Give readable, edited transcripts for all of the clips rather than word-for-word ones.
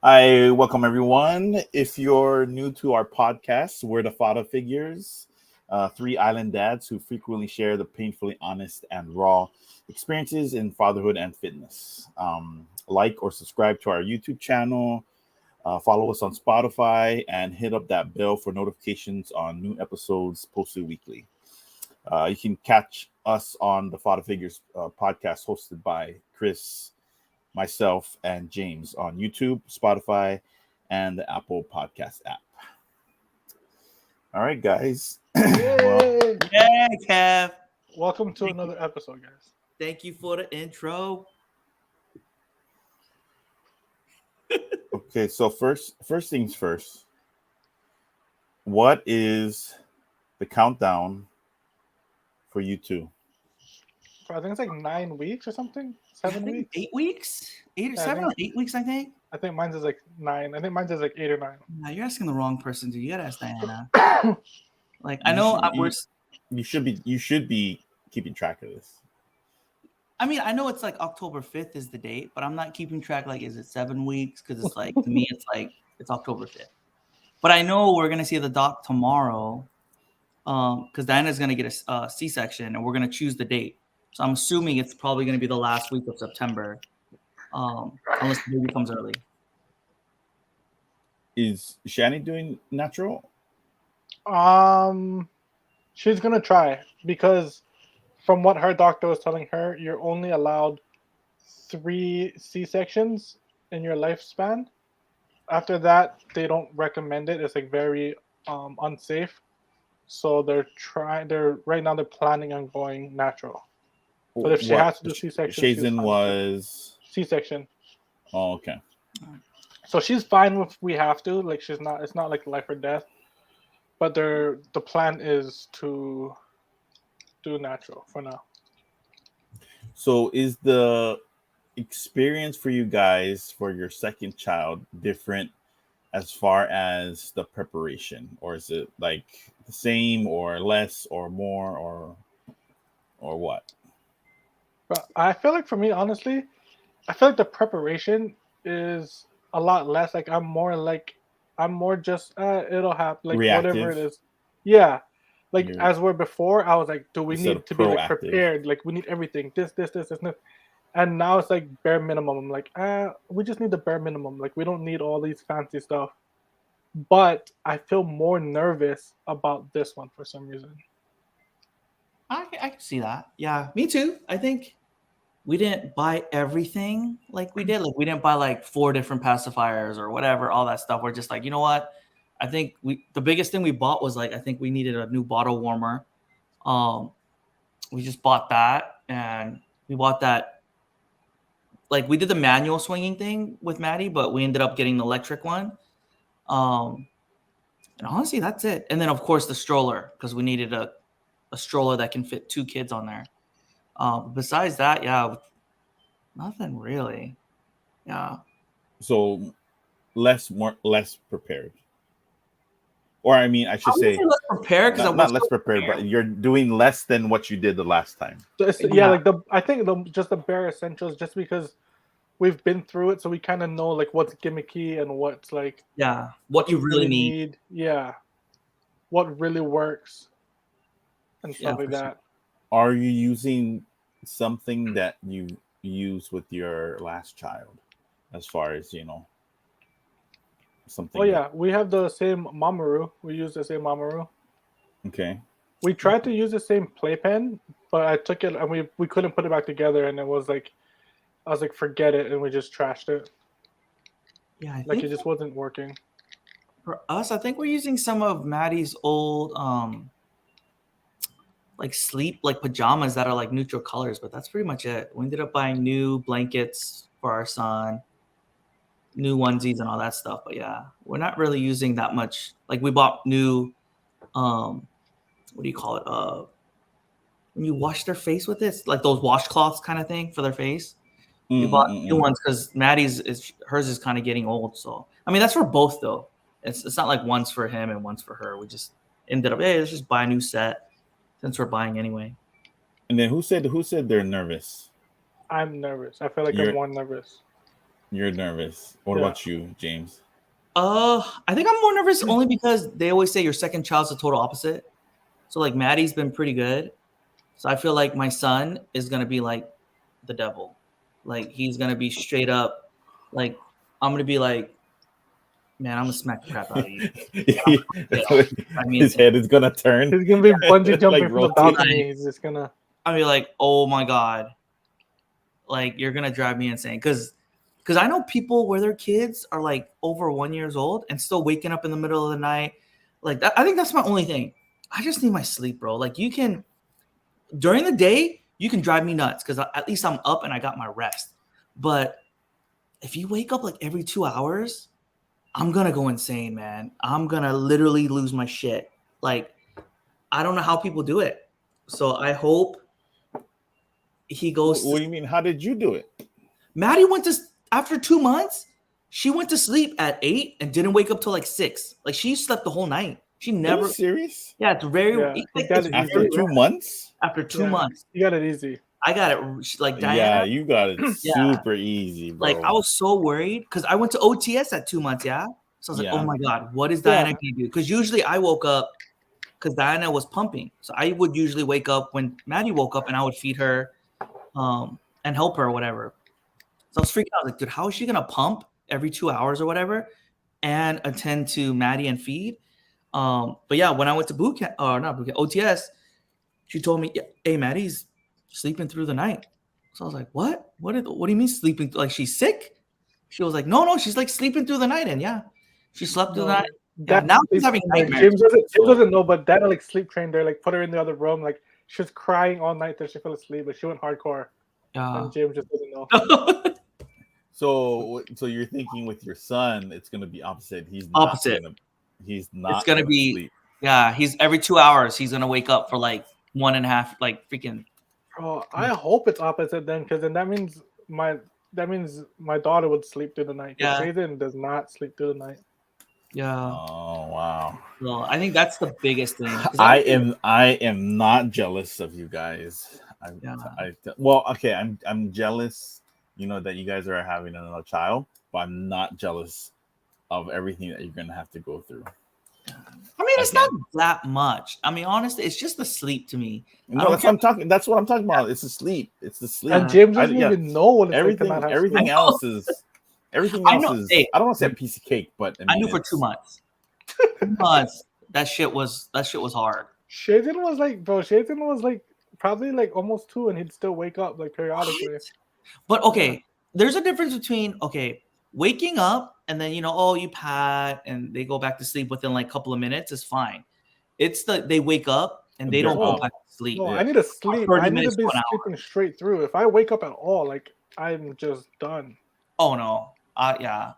I welcome everyone. If you're new to our podcast, we're the Faddah Figures, three island dads who frequently share the painfully honest and raw experiences in fatherhood and fitness. Like or subscribe to our YouTube channel, follow us on Spotify, and hit up that bell for notifications on new episodes posted weekly. You can catch us on the Faddah Figures podcast hosted by Chris, myself, and James on YouTube, Spotify, and the Apple Podcast app. All right, guys. Well, Yay! Yeah, Kev. Welcome to Thank another episode, guys. Thank you for the intro. okay. So first things first. What is the countdown for you two? I think it's like 9 weeks or something. I 7 think weeks. 8 weeks, eight or Yeah, I 7 or think- 8 weeks. I think. I think mine's is like 9. I think mine's is like 8 or 9. No, you're asking the wrong person, dude. You gotta ask Diana. Like I You know should- we're. You should be keeping track of this. I mean, I know it's like October 5th is the date, but I'm not keeping track. Like, is it 7 weeks? Because it's like to me, it's like it's October 5th. But I know we're gonna see the doc tomorrow, because Diana's gonna get a C-section, and we're gonna choose the date. So I'm assuming it's probably gonna be the last week of September, unless the baby comes early. Is Shani doing natural? She's gonna try because from what her doctor was telling her, you're only allowed 3 C-sections in your lifespan. After that, they don't recommend it. It's like very unsafe. So they're right now they're planning on going natural. But if she has to do C-section, she's Shazen fine with was. C-section. Oh, okay. So she's fine if we have to. Like she's not. It's not like life or death. But the plan is to do natural for now. So is the experience for you guys for your second child different as far as the preparation, or is it like the same or less or more or what? But I feel like for me, honestly, I feel like the preparation is a lot less. Like I'm more just it'll happen. Like whatever it Reactive? is. Yeah. Like You're- as were before, I was like, do we Instead need of to be like proactive. prepared? Like we need everything. This. And now it's like bare minimum. I'm like, we just need the bare minimum. Like we don't need all these fancy stuff. But I feel more nervous about this one for some reason. I can see that. Yeah, me too. I think we didn't buy everything like we did. Like we didn't buy like 4 different pacifiers or whatever, all that stuff. We're just like, you know what? I think the biggest thing we bought was like I think we needed a new bottle warmer. We just bought that, and we bought that. Like we did the manual swinging thing with Maddie, but we ended up getting the electric one. And honestly, that's it. And then of course the stroller, because we needed a stroller that can fit 2 kids on there. Besides that, yeah, nothing really. Yeah. So less prepared. Or I mean, I should I wouldn't say say less prepared because not less prepared, but you're doing less than what you did the last time. So Yeah. like I think just the bare essentials, just because we've been through it, so we kind of know like what's gimmicky and what's like what you really need. Yeah, what really works and stuff Yeah, like for that. sure. Are you using something that you use with your last child, as far as something? Oh yeah, we have the same Mamoru. We use the same Mamoru. Okay. We tried to use the same playpen, but I took it and we couldn't put it back together, and it was like I was like, forget it, and we just trashed it. Yeah, I Like think it just wasn't working. for us, I think we're using some of Maddie's old like sleep like pajamas that are like neutral colors, but that's pretty much it. We ended up buying new blankets for our son, new onesies and all that stuff. But yeah, we're not really using that much. Like we bought new what do you call it? When you wash their face with this, like those washcloths kind of thing for their face. We bought new ones because hers is kind of getting old. So I mean that's for both though. It's not like one's for him and one's for her. We just ended up, hey, let's just buy a new set since we're buying anyway. And then who said they're nervous? I'm nervous. I feel like I'm more nervous. You're nervous. What about you, James? I think I'm more nervous only because they always say your second child's the total opposite. So like Maddie's been pretty good. So I feel like my son is gonna be like the devil. Like he's gonna be straight up like I'm gonna be like, man, I'm gonna smack the crap out of you. His head is gonna turn. He's gonna be bungee jumping Like from the rotate. balcony. He's just gonna. I'll be like, oh my god, like you're gonna drive me insane. Because I know people where their kids are like over 1 year old and still waking up in the middle of the night. Like that, I think that's my only thing. I just need my sleep, bro. Like you can during the day, you can drive me nuts because at least I'm up and I got my rest. But if you wake up like every 2 hours, I'm gonna go insane, man. I'm gonna literally lose my shit. Like, I don't know how people do it. So I hope he goes. What do you mean? How did you do it? Maddie went to after 2 months. She went to sleep at 8 and didn't wake up till like 6. Like she slept the whole night. She never. Are you serious? Yeah, it's very. Yeah, like, it's After easy. 2 months? After 2 months, You got it easy. I got it. Like Diana. Yeah, you got it super easy, bro. Like I was so worried because I went to OTS at 2 months. Yeah, so I was like, oh my god, what is Diana gonna do? Because usually I woke up because Diana was pumping, so I would usually wake up when Maddie woke up and I would feed her, and help her or whatever. So I was freaking out. Like, dude, how is she gonna pump every 2 hours or whatever, and attend to Maddie and feed? But yeah, when I went to boot camp, or not boot camp, OTS, she told me, hey, Maddie's sleeping through the night. So I was like, what? What do you mean sleeping? Like she's sick? She was like, no, she's like sleeping through the night. And yeah, she slept through the night. Yeah, now she's having nightmares. James doesn't know, but Dad like sleep trained her, like put her in the other room. Like she was crying all night till she fell asleep, but she went hardcore. And James just doesn't know. So you're thinking with your son, it's gonna be opposite. He's opposite. He's not. It's gonna be sleep. Yeah. He's every 2 hours. He's gonna wake up for like 1.5, like freaking. Bro, I hope it's opposite then, because then that means my daughter would sleep through the night. Yeah. Jaden does not sleep through the night. Yeah. Oh wow. Well, I think that's the biggest thing. I am not jealous of you guys. I'm jealous, that you guys are having another child, but I'm not jealous of everything that you're gonna have to go through. I mean, it's not that much. I mean, honestly, it's just the sleep to me. No, that's what I'm talking. That's what I'm talking about. It's the sleep. It's the sleep. And James doesn't even know what it's everything. Like everything else is. Everything else is. Hey, I don't want to say a piece of cake, but I knew for 2 months. 2 months. That shit was hard. Shaden was like probably like almost 2, and he'd still wake up like periodically. What? But okay, there's a difference between waking up and then you pat and they go back to sleep within like a couple of minutes is fine. It's they wake up and they don't go back to sleep. No, I need to sleep. I need to be sleeping straight through. If I wake up at all, like I'm just done. Oh no. Yeah.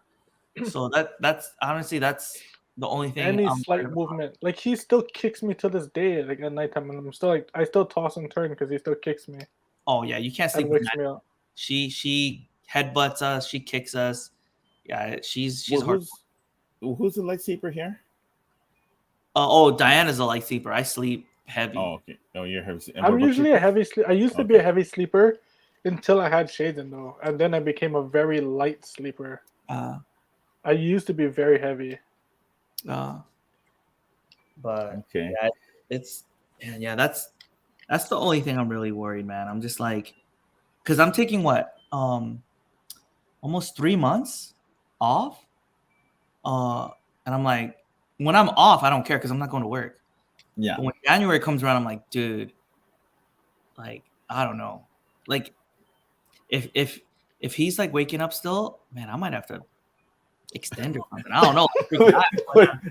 So that's honestly that's the only thing. Any slight movement, like he still kicks me to this day, like at nighttime, and I'm still like I still toss and turn because he still kicks me. Oh yeah, you can't sleep with that. She headbutts us, she kicks us. Yeah, she's hard. Who's the light sleeper here? Diana's a light sleeper. I sleep heavy. Oh, okay. Oh, you're heavy. I'm usually a heavy sleeper. I used to be a heavy sleeper until I had Shaden though, and then I became a very light sleeper. I used to be very heavy. But okay, yeah, that's the only thing I'm really worried, man. I'm just like, because I'm taking almost 3 months off, and I'm like, when I'm off, I don't care because I'm not going to work. Yeah. But when January comes around, I'm like, dude, like I don't know, like if he's like waking up still, man, I might have to extend or something. I don't know.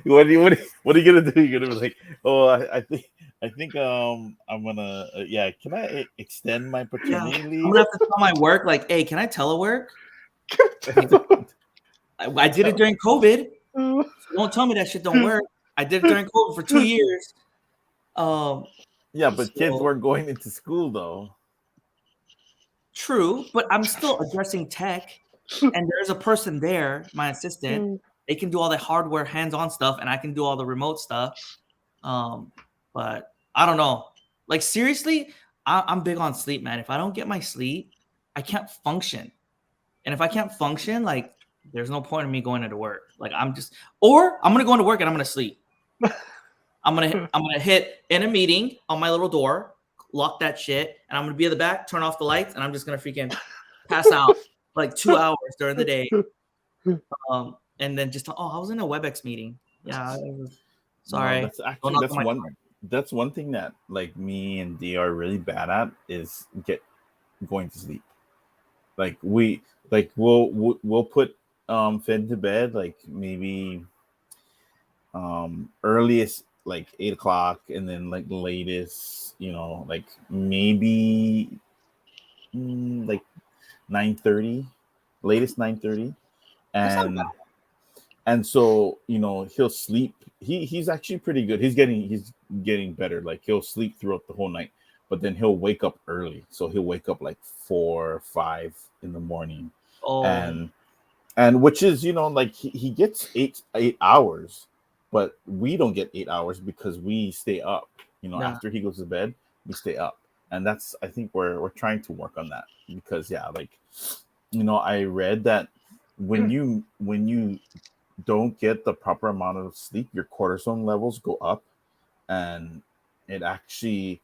What are you gonna do? You're gonna be like, oh, I think I'm gonna can I extend my paternity leave? I'm gonna have to tell my work like, hey, can I telework? I did it during COVID. So don't tell me that shit don't work. I did it during COVID for 2 years. But kids weren't going into school though. True, but I'm still addressing tech. And there's a person there, my assistant. They can do all the hardware, hands-on stuff, and I can do all the remote stuff. But I don't know. Like seriously, I'm big on sleep, man. If I don't get my sleep, I can't function. And if I can't function, like there's no point in me going into work. Like I'm gonna go into work and I'm gonna sleep. I'm gonna hit in a meeting on my little door, lock that shit, and I'm gonna be at the back, turn off the lights, and I'm just gonna freaking pass out like 2 hours during the day. And then just I was in a WebEx meeting. Yeah, sorry. No, that's one thing that like me and D are really bad at is going to sleep. Like we'll put Finn to bed like maybe earliest like 8 o'clock, and then like latest, like maybe like 9:30, latest 9:30, That's not and bad. and so he'll sleep. He's actually pretty good. He's getting better. Like he'll sleep throughout the whole night, but then he'll wake up early. So he'll wake up like 4 or 5 in the morning, Oh, and which is like he gets 8 hours, but we don't get 8 hours because we stay up. yeah. After he goes to bed, we stay up, and that's, I think we're trying to work on that, because like I read that when you don't get the proper amount of sleep, your cortisol levels go up, and it actually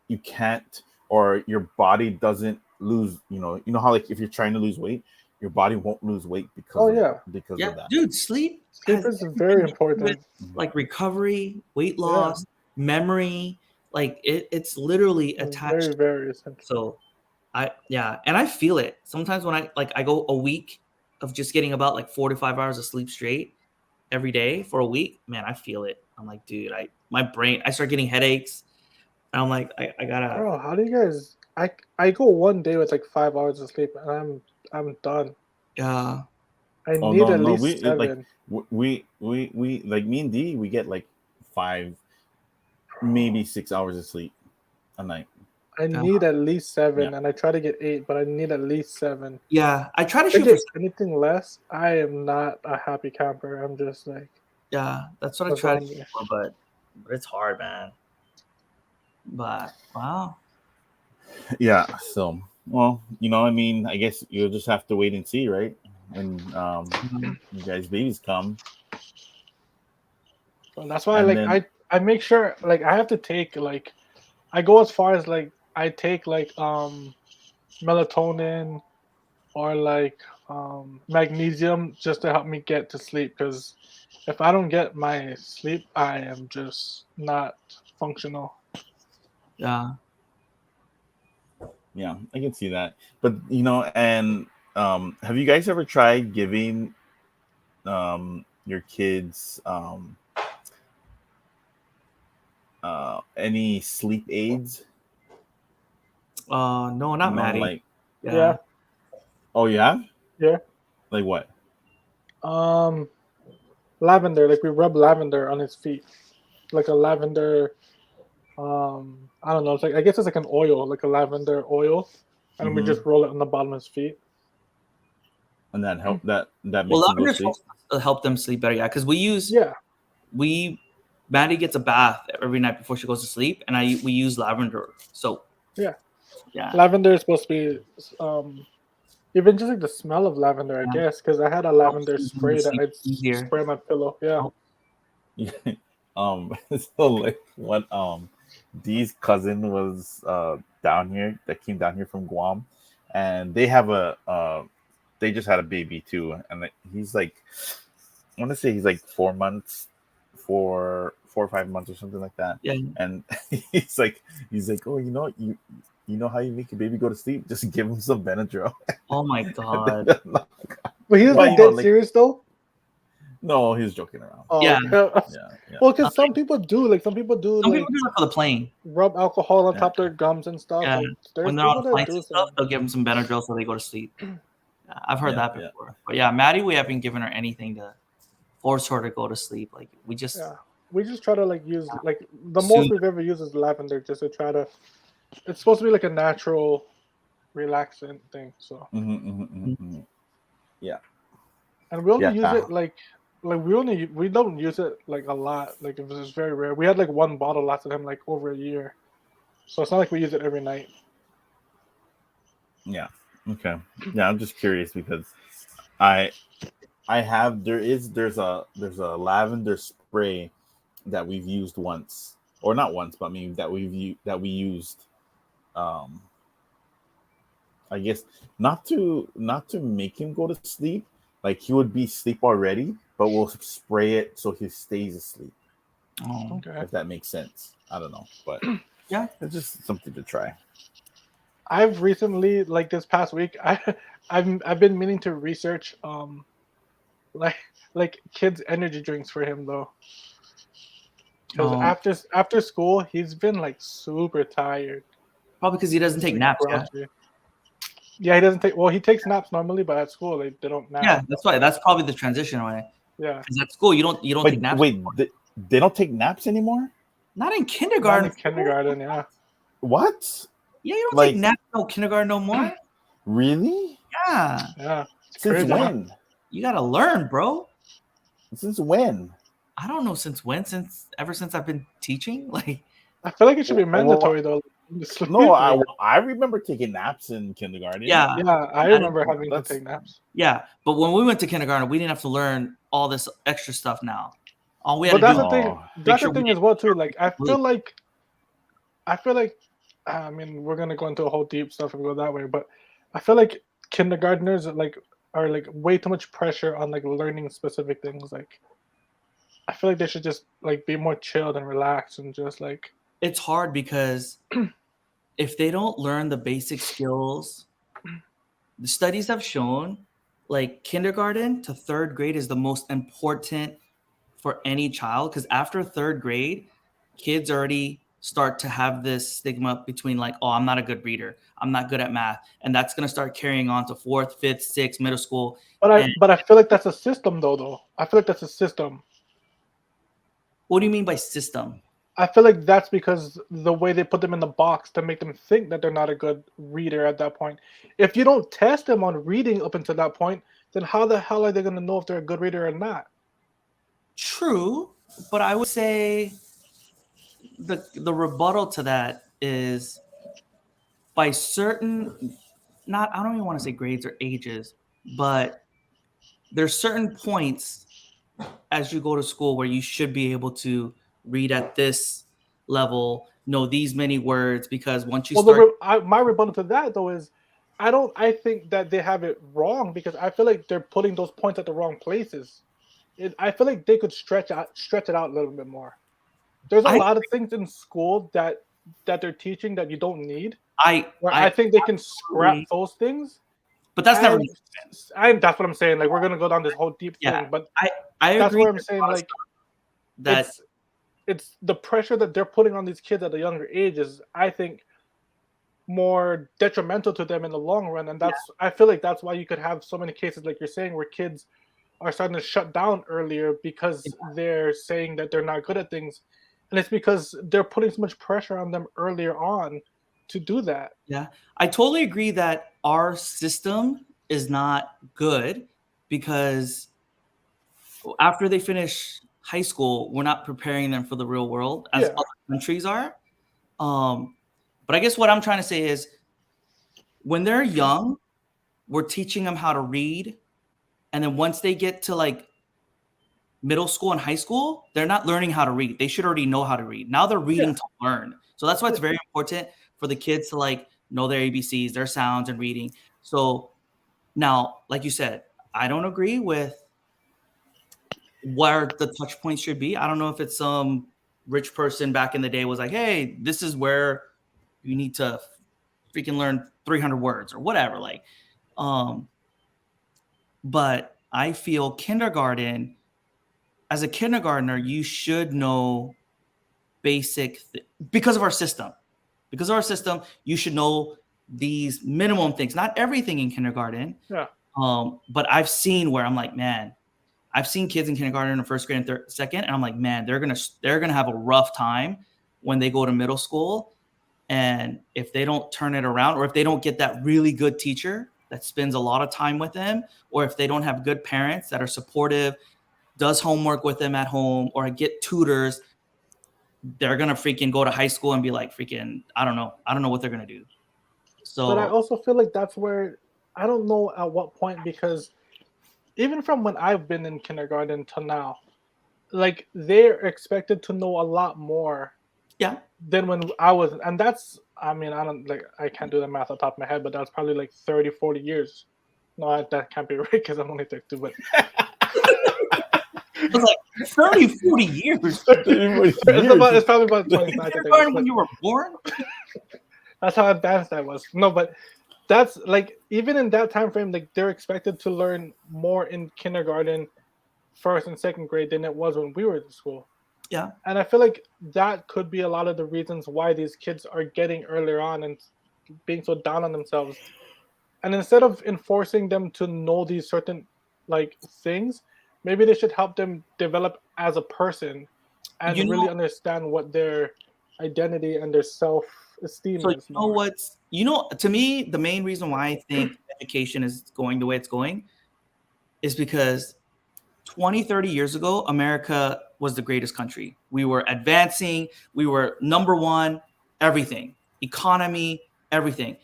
you can't, or your body doesn't lose. How like if you're trying to lose weight, your body won't lose weight Oh yeah, because Yeah, of that. dude, sleep sleep has is everything very to do with important. like recovery, weight Yeah, loss, memory. Like it's literally it's very attached. very essential. So and I feel it. Sometimes when I go a week of just getting about like 4 to 5 hours of sleep straight every day for a week, man, I feel it. I'm like, dude, I start getting headaches. And I'm like, I gotta. Bro, how do you guys? I go one day with like 5 hours of sleep, and I'm done. Uh, I Oh need no, at no, least like 7. we like me and D, we get like 5, maybe 6 hours of sleep a night. I uh, need at least 7, Yeah. and I try to get 8, but I need at least 7. yeah, I try to If I shoot for. get anything less, I am not a happy camper. I'm just like Yeah, that's what I a try to zombie. shoot for, but it's hard, man. But wow. Yeah. So, well, I mean, I guess you'll just have to wait and see, right? When Mhm. you guys' babies come, So that's why and like then I make sure like I have to take like I go as far as like I take like melatonin or like magnesium just to help me get to sleep, because if I don't get my sleep, I am just not functional. Yeah. yeah, I can see that. But and have you guys ever tried giving your kids any sleep aids? No, not Maddie. Like, Yeah. Yeah, oh yeah, yeah. like what? Um, lavender. Like we rub lavender on his feet, like a lavender. I don't know. It's like I guess it's like an oil, like a lavender oil, and we Mm-hmm. just roll it on the bottom of his feet. And that Well, makes them go to lavender is sleep. supposed to help them sleep better. Yeah, because Yeah, Maddie gets a bath every night before she goes to sleep, and we use lavender soap. yeah. Yeah. Lavender is supposed to be even just like the smell of lavender, I Yeah. guess, because I had a Helps lavender them to spray that sleep I'd easier. spray on my pillow. Yeah. Oh, So like what Dee's cousin was down here, that came down here from Guam, and they have they just had a baby too, and like, he's like, I want to say he's like 4 months, 4 or 5 months or something like that, yeah. and he's like, oh, you know how you make your baby go to sleep? Just give him some Benadryl. Oh my And god. then, But he was but like dead serious though. no, he's joking around. Oh, Yeah. okay. Yeah. Well, because some people do, like some people do, Some people like do that for the plane. rub alcohol on Yeah. top of their gums and stuff. Yeah. Like there's When they're on people that flights do and stuff, some. they'll give them some Benadryl so they go to sleep. Yeah, I've heard Yeah. that Yeah. before. But yeah, Maddie, we haven't given her anything to force her to go to sleep. Like we just Yeah, we just try to like use like the soothe most we've ever used is lavender, just to try to. It's supposed to be like a natural, relaxant thing. So, Yeah. and we only use Yeah. it like we don't use it like a lot. Like if it's very rare. We had like one bottle lasted him like over a year, so it's not like we use it every night. Yeah. Okay. Yeah, I'm just curious because I I have there's a lavender spray that we've used once, or not once, but I mean that we used. Um, I guess not to make him go to sleep. Like he would be asleep already, but we'll spray it so he stays asleep. Oh, Okay. If that makes sense, I don't know, but yeah. it's just something to try. I've recently, like this past week, I've been meaning to research like like kids energy drinks for him though, because Um, after school he's been like super tired, Probably because he doesn't take like naps. Yeah. grouchy. Yeah, he doesn't take. Well, he takes naps normally, but at school they don't nap. Yeah, that's why. That's probably the transition way. Yeah, Because at school you don't take Wait, naps. wait, they don't take naps anymore? Not in not kindergarten. in kindergarten. Yeah, What? Yeah, you don't take Like naps no kindergarten no more. really? Yeah, yeah, it's Since crazy, huh? when? you gotta learn, bro. Since when? I don't know since when. Since ever since I've been teaching, like I feel like it should be Well, mandatory though. Like, to sleep, no, like, I remember taking naps in kindergarten. yeah, yeah, I I didn't, remember having to That's take naps, yeah. But when we went to kindergarten, we didn't have to learn all this extra stuff. Now, all we had but to do that's was the thing. oh make That's the sure we thing didn't as well too. Like sleep. I feel like, I mean, we're gonna go into a whole deep stuff and go that way, but I feel like kindergartners are like way too much pressure on like learning specific things. Like I feel like they should just like be more chilled and relaxed and just like It's hard because if they don't learn the basic skills, the studies have shown like kindergarten to third grade is the most important for any child because after third grade, kids already start to have this stigma between like, oh, I'm not a good reader, I'm not good at math, and that's gonna start carrying on to fourth, fifth, sixth, middle school. And but I feel like that's a system though. I feel like that's a system. what do you mean by system? I feel like that's because the way they put them in the box to make them think that they're not a good reader at that point. If you don't test them on reading up until that point, then how the hell are they going to know if they're a good reader or not? True, but I would say the rebuttal to that is by certain, not, I don't even want to say grades or ages, but there's certain points as you go to school where you should be able to read at this level, know these many words, because once you Well, start, my rebuttal to that though is, I think that they have it wrong because I feel like they're putting those points at the wrong places. I feel like they could stretch it out a little bit more. There's a I lot of things in school that they're teaching that you don't need. Where I I think they can scrap absolutely, those things. but that's never, And that's what I'm saying. Like we're gonna go down this whole deep yeah, thing, but I I that's agree where I'm there's a saying lot of like stuff that it's it's the pressure that they're putting on these kids at a younger age is, I think, more detrimental to them in the long run. And yeah, I feel like that's why you could have so many cases like you're saying where kids are starting to shut down earlier because they're saying that they're not good at things. And it's because they're putting so much pressure on them earlier on to do that. yeah, I totally agree that our system is not good because after they finish high school, we're not preparing them for the real world as Yeah. other countries are. Um, but I guess what I'm trying to say is when they're young, we're teaching them how to read. And then once they get to like middle school and high school, they're not learning how to read. They should already know how to read. Now they're Yeah. reading to learn. So that's why it's Yeah. very important for the kids to like know their ABCs, their sounds, and reading. So now, like you said, I don't agree with where the touch points should be. I don't know if it's some rich person back in the day was like, hey, this is where you need to freaking learn 300 words or whatever. Like, um, but I feel kindergarten, as a kindergartner, you should know because of our system. Because of our system, you should know these minimum things, not everything in kindergarten. Yeah. But I've seen where I'm like, man, I've seen kids in kindergarten and first grade and third, second, and I'm like, man, they're gonna have a rough time when they go to middle school, and if they don't turn it around, or if they don't get that really good teacher that spends a lot of time with them, or if they don't have good parents that are supportive, does homework with them at home, or get tutors, they're gonna freaking go to high school and be like, freaking, I don't know what they're gonna do. So, but I also feel like that's where I don't know at what point, because even from when I've been in kindergarten till now, like they're expected to know a lot more yeah, than when I was, and that's, I mean, I don't like, I can't do the math on top of my head, but that's probably like 30, 40 years. No, that can't be right because I'm only 32, but it was like 30, 40 years. it's probably about 25 to 30. Kindergarten But when you were born? that's how advanced I was. No, but that's like, even in that time frame, like they're expected to learn more in kindergarten, first and second grade than it was when we were in school. Yeah. And I feel like that could be a lot of the reasons why these kids are getting earlier on and being so down on themselves. And instead of enforcing them to know these certain like things, maybe they should help them develop as a person You and really know, understand what their identity and their self-esteem so you is know more. what's to me, the main reason why I think education is going the way it's going is because 20, 30 years ago, America was the greatest country. We were advancing, we were number one, everything, economy, everything.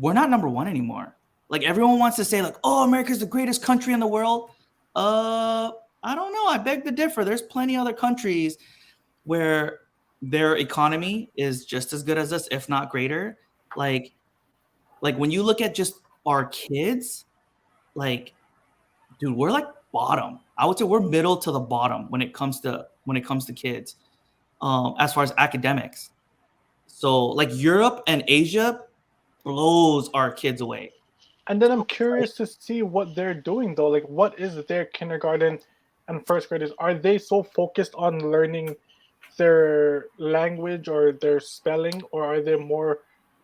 We're not number one anymore. Like everyone wants to say, like, oh, America's the greatest country in the world. I don't know. I beg to differ. There's plenty other countries where their economy is just as good as us, if not greater. Like when you look at just our kids, like, dude, we're like bottom. I would say we're middle to the bottom when it comes to kids, as far as academics. So like Europe and Asia blows our kids away. And then I'm So it's like, curious to see what they're doing though. Like, what is their kindergarten and first graders? Are they so focused on learning their language or their spelling, or are they more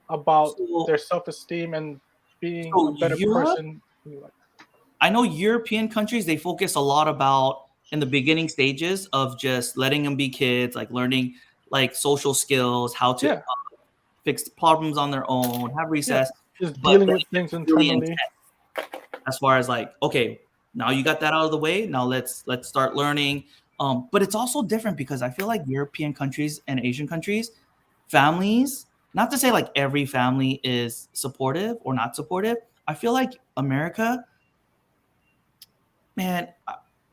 about so their self-esteem and being a so better Europe, person in life? I know European countries, they focus a lot about in the beginning stages of just letting them be kids, like learning like social skills, how to Yeah, fix problems on their own, have yeah. recess, Just but dealing then with it things gets really intense internally. as far as like, okay, now you got that out of the way. Now let's start learning. But it's also different because I feel like European countries and Asian countries, families, not to say like every family is supportive or not supportive. I feel like America, man,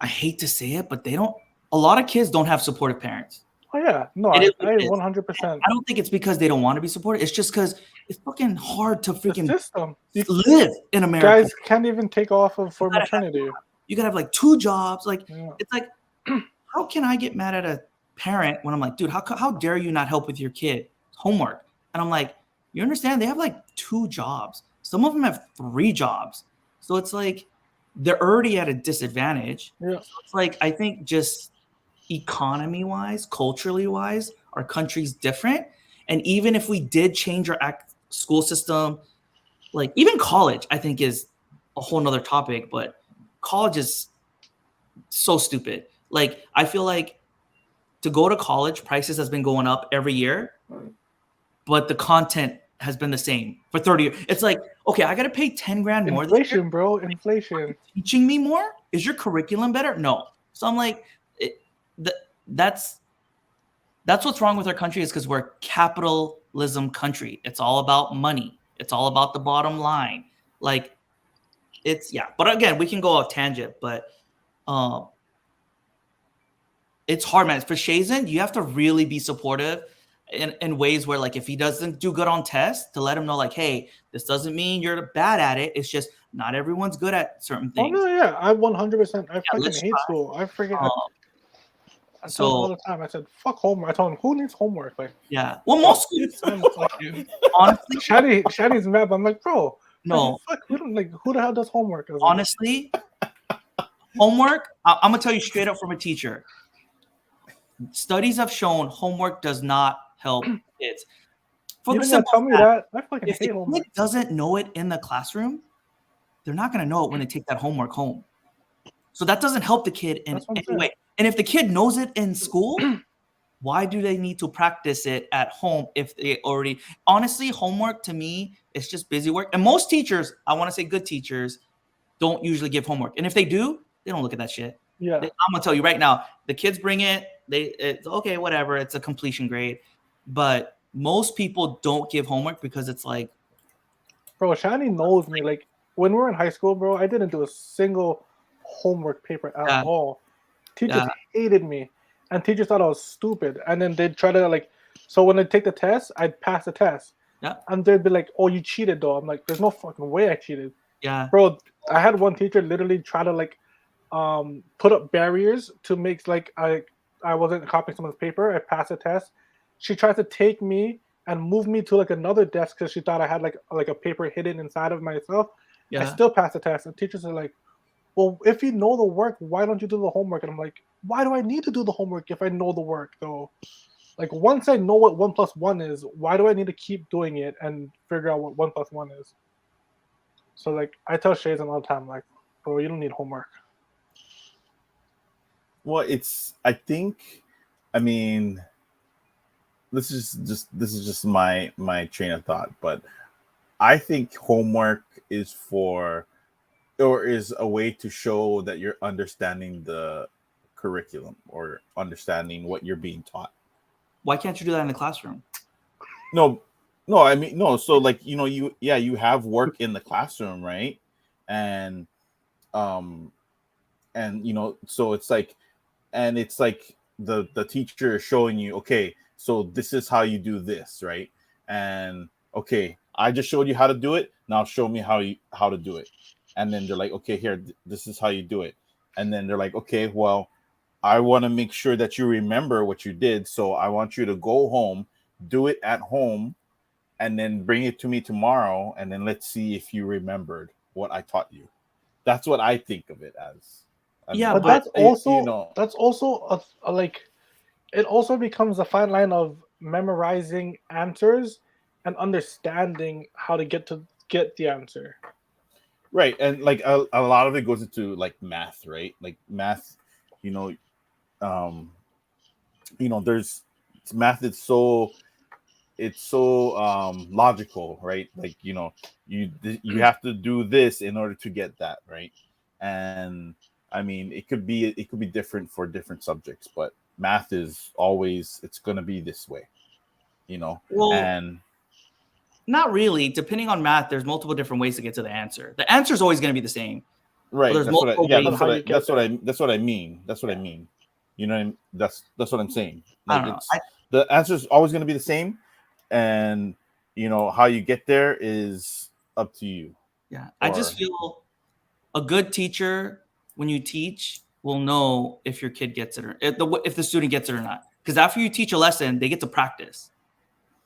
I hate to say it, but they don't. A lot of kids don't have supportive parents. Oh yeah, no, It is what I it is. 100%. I don't think it's because they don't want to be supported. It's just because it's fucking hard to The freaking system. You live in America. guys can't even take off of You for gotta have maternity. you gotta have like 2 jobs. Like Yeah. it's like, how can I get mad at a parent when I'm like, dude, how dare you not help with your kid homework? And I'm like, you understand? They have like 2 jobs. Some of them have 3 jobs. So it's like they're already at a disadvantage. Yeah. So it's like I think just economy wise, culturally wise, our country's different. And even if we did change our school system, like even college, I think is a whole nother topic, but college is so stupid. Like I feel like to go to college, prices has been going up every year, but the content has been the same for 30 years. It's like, okay, I gotta pay 10 grand more this year. Inflation, bro. Inflation. Teaching me more? Is your curriculum better? No. So I'm like, that's what's wrong with our country is because we're a capitalism country. It's all about money. It's all about the bottom line. Like it's yeah. But again, we can go off tangent, but um it's hard, man. For Shazen, you have to really be supportive in ways where, like, if he doesn't do good on tests, to let him know, like, hey, this doesn't mean you're bad at it. It's just not everyone's good at certain Oh things. no, yeah, I 100%. I fucking Let's hate try. school. I forget. Um, I tell him all so the time. I said, "Fuck homework." I told him, "Who needs homework?" Like, yeah. Well, fuck most this. schools, I'm fucking. honestly, Shadi's mad. But I'm like, bro. I said, no, fuck. We don't like. Who the hell does homework? I was like, honestly, homework. I'm gonna tell you straight up from a teacher. Studies have shown homework does not help kids. For you the don't gotta simple tell me fact, that. I fucking if the hate kid homework. doesn't know it in the classroom, they're not going to know it when they take that homework home. So that doesn't help the kid in That's what I'm any saying. way. And if the kid knows it in school, why do they need to practice it at home if they already honestly, homework to me is just busy work. And most teachers, I want to say good teachers, don't usually give homework. And if they do, they don't look at that shit. Yeah. I'm gonna tell you right now, the kids bring it, it's okay, whatever, it's a completion grade. But most people don't give homework because it's like, Bro, Shani knows me. Like when we were in high school, bro, I didn't do a single homework paper at yeah, all. Teachers yeah, hated me, and teachers thought I was stupid. And then they'd try to like, so when I take the test, I'd pass the test, yeah, and they'd be like, "Oh, you cheated, though." I'm like, "There's no fucking way I cheated, yeah, bro." I had one teacher literally try to like, put up barriers to make like I wasn't copying someone's paper. I passed the test. She tried to take me and move me to like another desk because she thought I had like a paper hidden inside of myself. I yeah. still passed the test, and teachers are like, "Well, if you know the work, why don't you do the homework?" And I'm like, "Why do I need to do the homework if I know the work though? Like once I know what 1 plus 1 is, why do I need to keep doing it and figure out what 1 plus 1 is?" So like I tell Shazan all the time, like, "Bro, you don't need homework." Well, it's I think, I mean, this is just my train of thought, but I think homework is for, or is a way to show that you're understanding the curriculum or understanding what you're being taught. Why can't you do that in the classroom? No, no, I mean no. So like you, yeah, you have work in the classroom, right? And um so it's like, and it's like the teacher is showing you, okay, so this is how you do this, right? And okay, I just showed you how to do it, now show me how to do it. And then they're like, okay, here, this is how you do it. And then they're like, okay, well, I want to make sure that you remember what you did, so I want you to go home, do it at home, and then bring it to me tomorrow, and then let's see if you remembered what I taught you. That's what I think of it as. I Yeah, But mean, but that's also a like it also becomes a fine line of memorizing answers and understanding how to get the answer. right, and like a lot of it goes into like math, right? Like math, you know, um, there's math. It's so logical, right? Like you have to do this in order to get that, right? And I mean, it could be different for different subjects, but math is always, it's gonna be this way, well, and not really. Depending on math, there's multiple different ways to get to the answer. The answer is always going to be the same, but right. there's multiple ways. But how you get there? That's what I mean. That's what I Yeah, mean. You know, that's what I'm saying. I Like don't know. it's the answer is always going to be the same, and how you get there is up to you. Yeah, I just Or feel a good teacher when you teach will know if your kid gets it or if the student gets it or not. Because after you teach a lesson, they get to practice.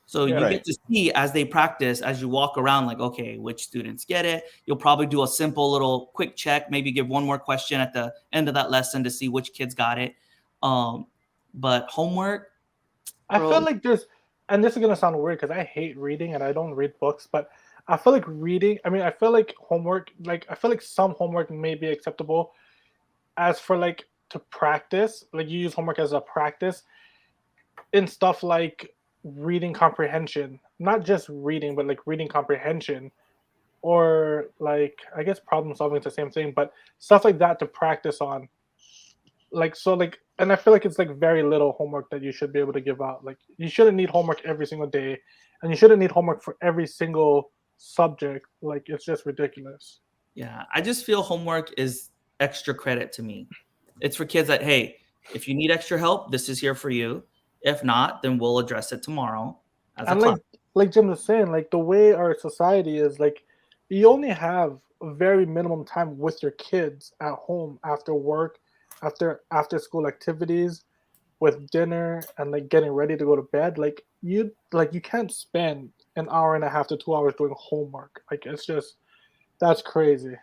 So Yeah. you right, get to see as they practice, as you walk around, like, okay, which students get it. You'll probably do a simple little quick check, maybe give one more question at the end of that lesson to see which kids got it. Um, but homework, I bro, feel like there's, and this is gonna sound weird because I hate reading and I don't read books, but I feel like reading. I mean, I feel like homework. Like I feel like some homework may be acceptable as for like to practice. Like you use homework as a practice in stuff like reading comprehension, not just reading, but like reading comprehension, or like I guess problem solving is the same thing, but stuff like that to practice on. Like so like and I feel like it's like very little homework that you should be able to give out. Like you shouldn't need homework every single day, and you shouldn't need homework for every single subject. Like it's just ridiculous. yeah, I just feel homework is extra credit to me. It's for kids that, hey, if you need extra help, this is here for you. If not, then we'll address it tomorrow as a And class. like Jim was saying, like the way our society is, like you only have a very minimum time with your kids at home after work, after school activities, with dinner and like getting ready to go to bed. Like you can't spend an hour and a half to 2 hours doing homework. Like it's just that's crazy.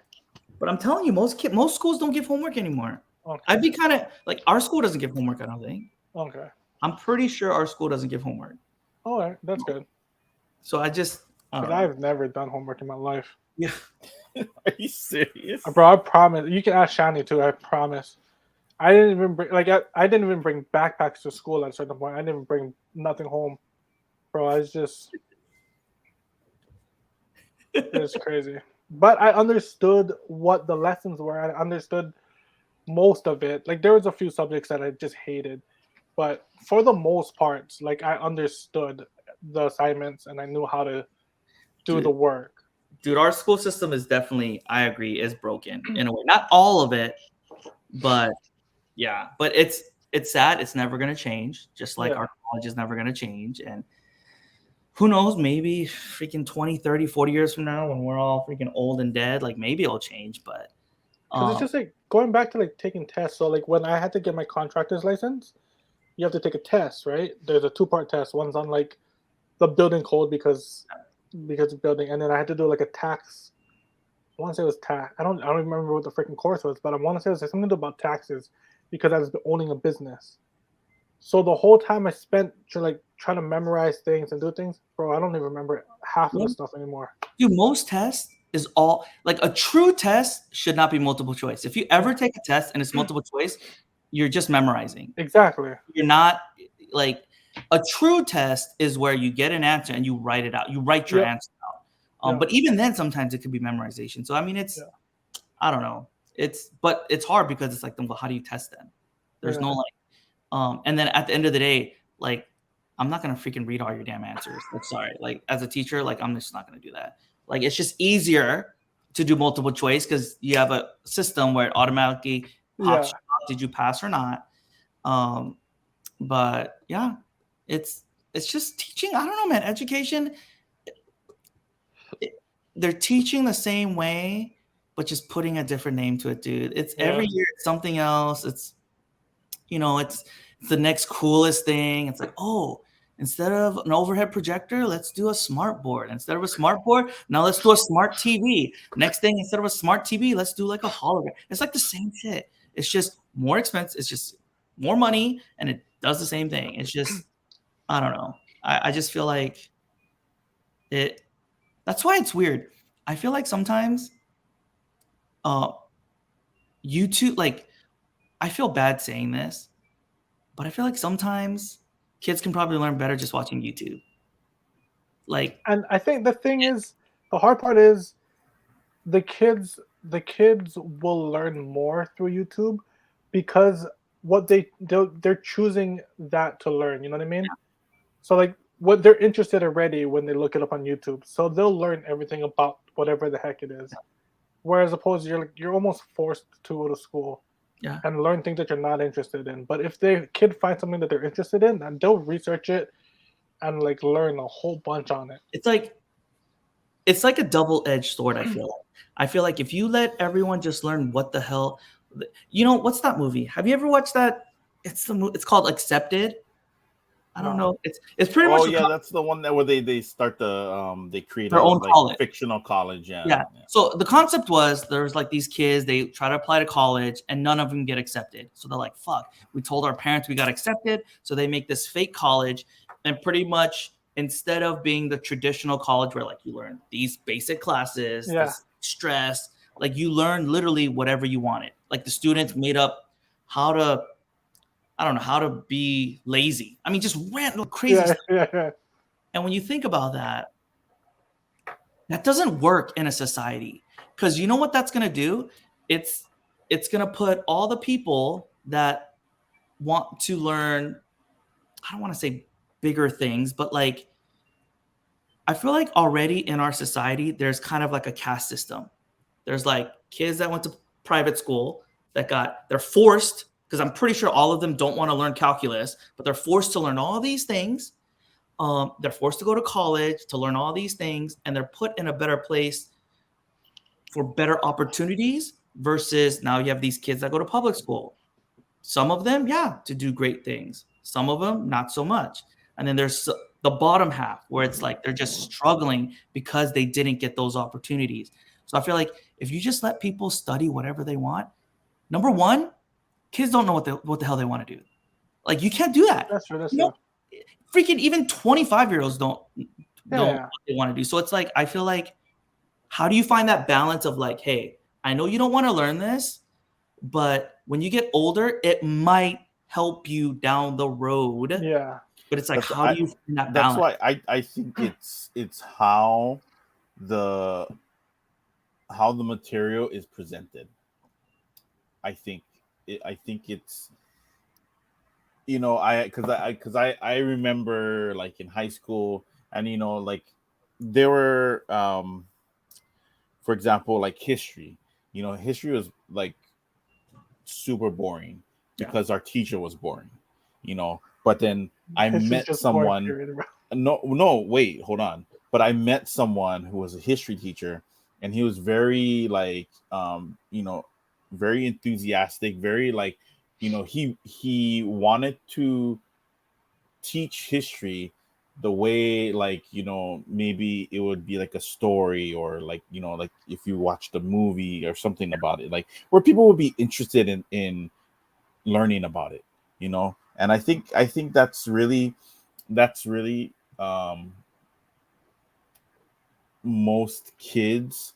But I'm telling you, most schools don't give homework anymore. I'd Okay. be kind of like our school doesn't give homework. I don't think. Okay. I'm pretty sure our school doesn't give homework. All right. That's good. So I Because don't know. I've never done homework in my life. Yeah, are you serious? Bro, I promise. You can ask Shani too. I promise. I didn't even bring I didn't even bring backpacks to school at a certain point. I didn't even bring nothing home, bro. I was just it's crazy. But I understood what the lessons were. I understood most of it. Like there was a few subjects that I just hated, but for the most part, like I understood the assignments and I knew how to do the Dude, work. our school system is definitely, I agree, is broken in a way. Not all of it, but yeah. But it's sad. It's never gonna change. Just like Yeah. our college is never gonna change. And who knows, maybe freaking 20, 30, 40 years from now when we're all freaking old and dead, like maybe it'll change. But Because it's just like going back to like taking tests. So like when I had to get my contractor's license, you have to take a test, right? There's a two-part test. One's on like the building code because of building, and then I had to do like a tax. I want to say it was tax. I don't remember what the freaking course was, but I want to say it was something about taxes because I was owning a business. So the whole time I spent like trying to memorize things and do things, bro, I don't even remember half of the stuff anymore. dude, most tests is all like a true test should not be multiple choice. If you ever take a test and it's multiple choice, you're just memorizing. Exactly. You're not like a true test is where you get an answer and you write it out. You write your Yep. answer out. Yep. But even then, sometimes it could be memorization. So I mean, it's I don't know. But it's hard because it's like, well, how do you test them? There's no like, and then at the end of the day, like I'm not gonna freaking read all your damn answers. Like, sorry, like as a teacher, like I'm just not gonna do that. Like it's just easier to do multiple choice because you have a system where it automatically pops. Did you pass or not? But yeah, it's just teaching. I don't know, man. Education, they're teaching the same way, but just putting a different name to it, dude. It's every year it's something else. It's it's the next coolest thing. It's like, oh, instead of an overhead projector, let's do a smart board. Instead of a smart board, now let's do a smart TV. Next thing, instead of a smart TV, let's do like a hologram. It's like the same shit. It's just more expensive. It's just more money, and it does the same thing. It's just, I don't know. I just feel like it. That's why it's weird. I feel like sometimes, YouTube, like, I feel bad saying this, but I feel like sometimes kids can probably learn better just watching YouTube. Like, and I think the thing is, the hard part is the kids will learn more through YouTube because they're choosing that to learn. You know what I mean? So like what they're interested already when they look it up on YouTube, so they'll learn everything about whatever the heck it is. Whereas opposed, you're almost forced to go to school yeah, and learn things that you're not interested in. But if the kid finds something that they're interested in, and they'll research it and like learn a whole bunch on it. it's like a double-edged sword. I feel like if you let everyone just learn what the hell, what's that movie? Have you ever watched that? It's called Accepted. I don't No. know. It's pretty much Oh yeah, that's the one that where they start the they create their a own like college. fictional college. Yeah. So the concept was there's like these kids, they try to apply to college and none of them get accepted. So they're like, fuck, we told our parents we got accepted. So they make this fake college, and pretty much instead of being the traditional college where like you learn these basic classes, this stress, like you learn literally whatever you wanted. Like the students made up how to, I don't know, how to be lazy. I mean, just random crazy stuff. Yeah. And when you think about that, that doesn't work in a society, because you know what that's going to do? It's going to put all the people that want to learn, I don't want to say bigger things, but like I feel like already in our society there's kind of like a caste system. There's like kids that went to private school they're forced, because I'm pretty sure all of them don't want to learn calculus, but they're forced to learn all these things. They're forced to go to college to learn all these things, and they're put in a better place for better opportunities versus now you have these kids that go to public school. Some of them, yeah, to do great things. Some of them, not so much. And then there's the bottom half where it's like they're just struggling because they didn't get those opportunities. So I feel like if you just let people study whatever they want, number one, kids don't know what the hell they want to do. Like you can't do that. That's true. Freaking even 25-year-olds don't Yeah. what they want to do. So it's like I feel like, how do you find that balance of like, hey, I know you don't want to learn this, but when you get older, it might help you down the road. Yeah. But it's like, That's how do you find that that's balance? why I think it's how the material is presented. I think it's I remember like in high school and like there were for example, like history. History was like super boring Yeah. because our teacher was boring. But then I History's met just boring, someone. period, bro. No, wait, hold on. But I met someone who was a history teacher, and he was very like, very enthusiastic, very like, he wanted to teach history the way, like, maybe it would be like a story, or like, like if you watched a movie or something about it, like where people would be interested in learning about it. And I think that's really most kids,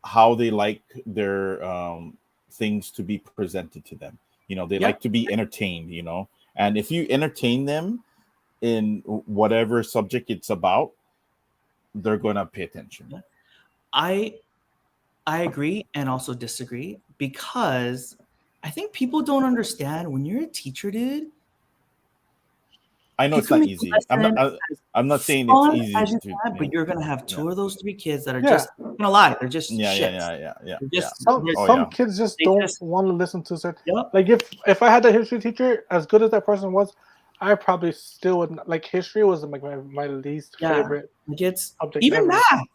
how they like their things to be presented to them. They Yeah. like to be entertained. And if you entertain them in whatever subject it's about, they're gonna pay attention. I I agree and also disagree, because I think people don't understand when you're a teacher, dude. I know You it's can not make a easy. I'm not. lesson I'm not as saying it's fun easy as you to. can, but you're gonna have Yeah. two of those three kids that are Yeah. just, I'm gonna lie, they're just Yeah. Yeah. shits. Yeah. Yeah. Yeah. They're Yeah. just Some they're, Oh some yeah. kids just they don't just want to listen to certain. yep. Like if I had a history teacher, as good as that person was, I probably still would not, like history was like my least Yeah. favorite Like it's subject even ever. math.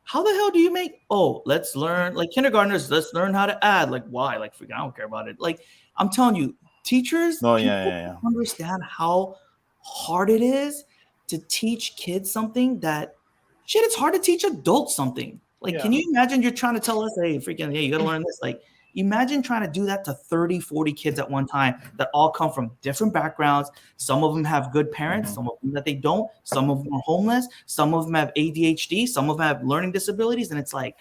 How the hell do you make? Oh, let's learn, like kindergartners. Let's learn how to add. Like why? Like freaking, I don't care about it. Like I'm telling you, teachers, No. Yeah. people Yeah. Yeah. don't understand how hard it is to teach kids something that shit. It's hard to teach adults something. Like, Yeah. can you imagine you're trying to tell us, hey, freaking, hey, you got to learn this? Like, imagine trying to do that to 30, 40 kids at one time that all come from different backgrounds. Some of them have good parents, Mhm. some of them that they don't. Some of them are homeless. Some of them have ADHD. Some of them have learning disabilities. And it's like,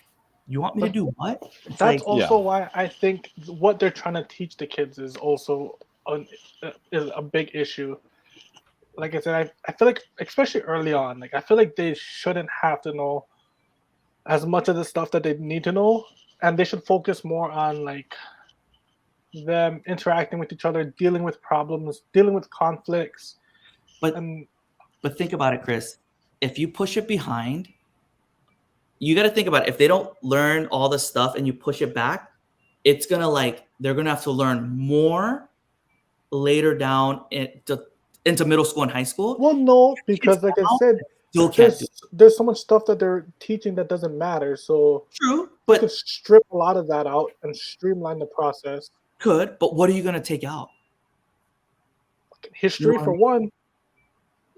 you want me to But do what? It's that's like, Yeah. also why I think what they're trying to teach the kids is also is a big issue. Like I said, I feel like especially early on, like I feel like they shouldn't have to know as much of the stuff that they need to know, and they should focus more on like them interacting with each other, dealing with problems, dealing with conflicts, but and but think about it, Chris. If you push it behind, you got to think about it. If they don't learn all the stuff and you push it back, it's gonna like they're gonna have to learn more later down into middle school and high school. well, no, Kids because like I now said, still can't do there's so much stuff that they're teaching that doesn't matter. So it. True, you could but strip a lot of that out and streamline the process. could. But what are you gonna take out? You know History what I for mean? one.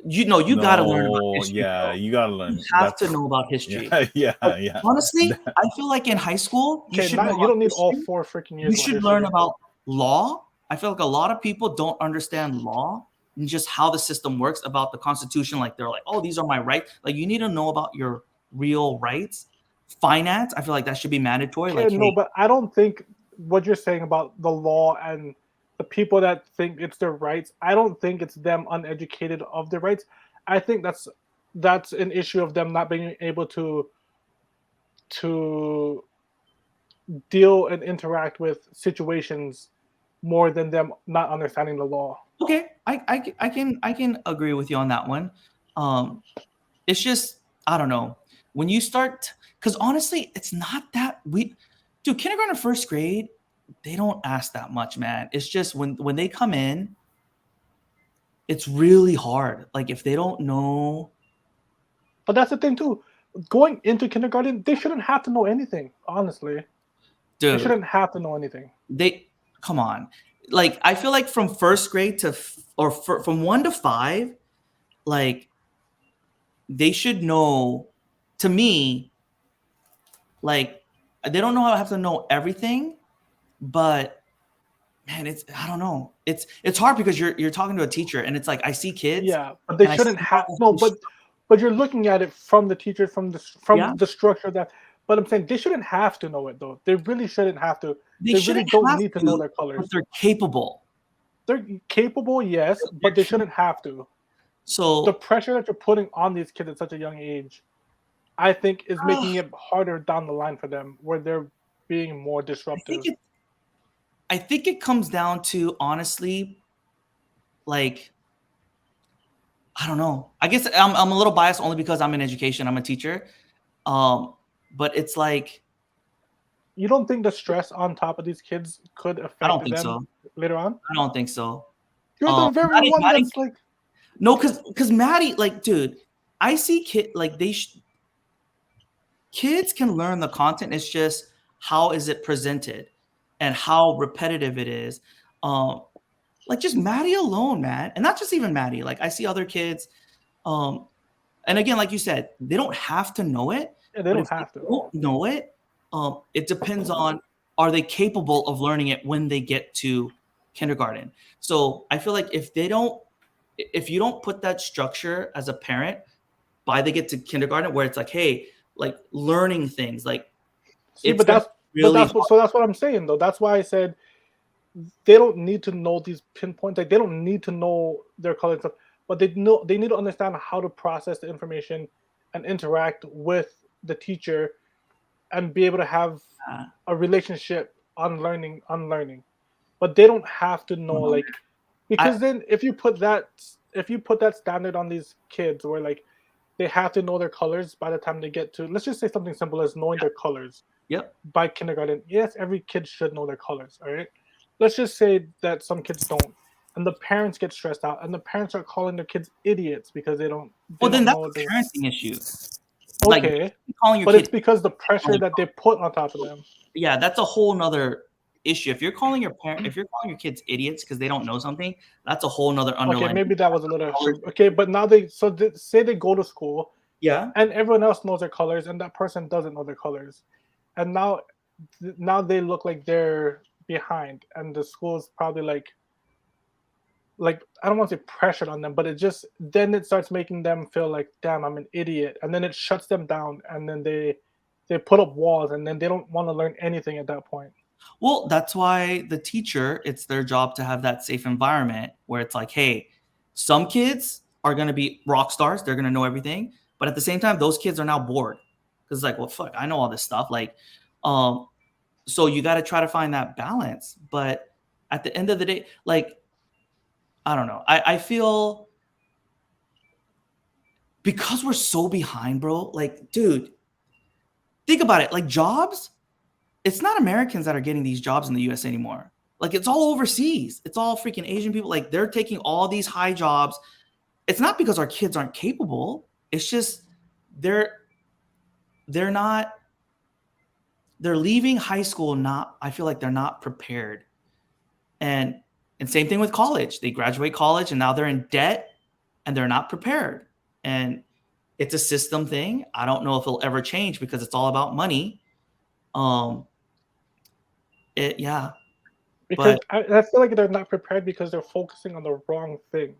You got to learn about No. history, Yeah. bro. You gotta You learn. have to That's. know about Yeah. history. Yeah. But Yeah. honestly, That- I feel like in high school, you Okay, should know not you about don't need all history. 4 freaking You years about should learn history. about law. I feel like a lot of people don't understand law and just how the system works, about the Constitution. Like they're like, oh, these are my rights. Like you need to know about your real rights. Finance, I feel like that should be mandatory. Okay, Like, no, hey, but I don't think what you're saying about the law and the people that think it's their rights, I don't think it's them uneducated of their rights. I think that's an issue of them not being able to deal and interact with situations more than them not understanding the law. okay, I can agree with you on that one. It's just I don't know when you start, because honestly, it's not that we, dude. Kindergarten, first grade, they don't ask that much, man. It's just when they come in, it's really hard. Like if they don't know, But that's the thing too. Going into kindergarten, they shouldn't have to know anything, honestly. They dude, shouldn't have to know anything. they come on. Like I feel like from first grade to from 1 to 5, like they should know. To me, like they don't know how to have to know everything, but man, it's I don't know. It's hard because you're talking to a teacher and it's like I see kids Yeah, but they and I see shouldn't how have no. But you're looking at it from the teacher, yeah, from the structure that. But I'm saying they shouldn't have to know it though. They really shouldn't have to. they They really shouldn't don't have need to know to, their but colors. they're capable. They're capable, yes, They're but they shouldn't have to. The So pressure that you're putting on these kids at such a young age, I think, is making it harder down the line for them, where they're being more I think disruptive. it I think it comes down to honestly like I don't know. I guess I'm a little biased only because I'm in education. I'm a teacher. But it's like, You don't think the stress on top of these kids could I don't affect think them so. later on? I don't think so. You're the very one Maddie, that's like, no, because Maddie, like, dude, I see like kids can learn the content. It's just how is it presented and how repetitive it is. Like just Maddie alone, man, and not just even Maddie. Like I see other kids. And again, like you said, they don't have to know it, yeah, they but don't if they have to. don't know it, it depends on are they capable of learning it when they get to kindergarten. So I feel like if you don't put that structure as a parent by they get to kindergarten, where it's like, hey, like learning things, like See, it's gonna be really hard. that's what I'm saying though. That's why I said they don't need to know these pinpoints. Like they don't need to know their color and stuff, but they need to understand how to process the information and interact with the teacher and be able to have Uh, a relationship on learning. But they don't have to know like I because then if you put that standard on these kids where like they have to know their colors by the time they get to, let's just say something simple as knowing their colors yep. by kindergarten. Yes, every kid should know their colors, all right? Let's just say that some kids don't. And the parents get stressed out and the parents are calling their kids idiots because they Well, then don't that's know a the parenting issue. Like okay. calling your But it's kid, because the pressure that they put on top of them. yeah, that's a whole nother issue. If you're calling your kids idiots because they don't know something, that's a whole nother Okay, underlying. maybe that was a little extreme. Okay, but now say they go to school Yeah. and everyone else knows their colors and that person doesn't know their colors. And now they look like they're behind and the school's probably like I don't want to say pressured on them, but it starts making them feel like, damn, I'm an idiot, and then it shuts them down, and then they put up walls, and then they don't want to learn anything at that point. Well, that's why the teacher, it's their job to have that safe environment where it's like, hey, some kids are going to be rock stars. They're going to know everything. But at the same time, those kids are now bored because it's like, well, fuck, I know all this stuff. Like, um, so you got to try to find that balance. But at the end of the day, like, I don't know. I feel because we're so behind, bro. Like, dude, think about it. Like, jobs, it's not Americans that are getting these jobs in the US anymore. Like it's all overseas. It's all freaking Asian people. Like they're taking all these high jobs. It's not because our kids aren't capable. It's just they're they're not they're leaving high school not I feel like they're not prepared. And same thing with college. They graduate college and now they're in debt and they're not prepared. And it's a system thing. I don't know if it'll ever change because it's all about money. Um yeah, Because but I feel like they're not prepared because they're focusing on the wrong things.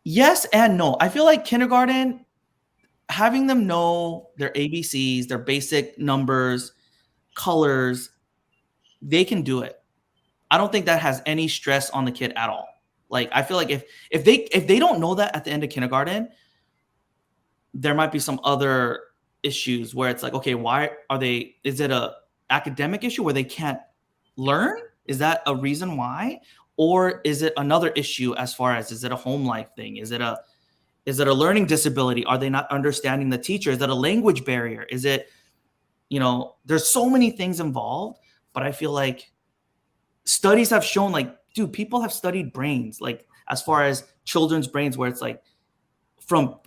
yes and no. I feel like kindergarten, having them know their ABCs, their basic numbers, colors, they can do it. I don't think that has any stress on the kid at all. Like I feel like if they don't know that at the end of kindergarten, there might be some other issues where it's like, okay, why are they? Is it a academic issue where they can't learn? Is that a reason why? Or is it another issue as far as is it a home life thing? Is it a learning disability? Are they not understanding the teacher? Is that a language barrier? Is it, there's so many things involved, but I feel like studies have shown like, dude, people have studied brains, like as far as children's brains, where it's like from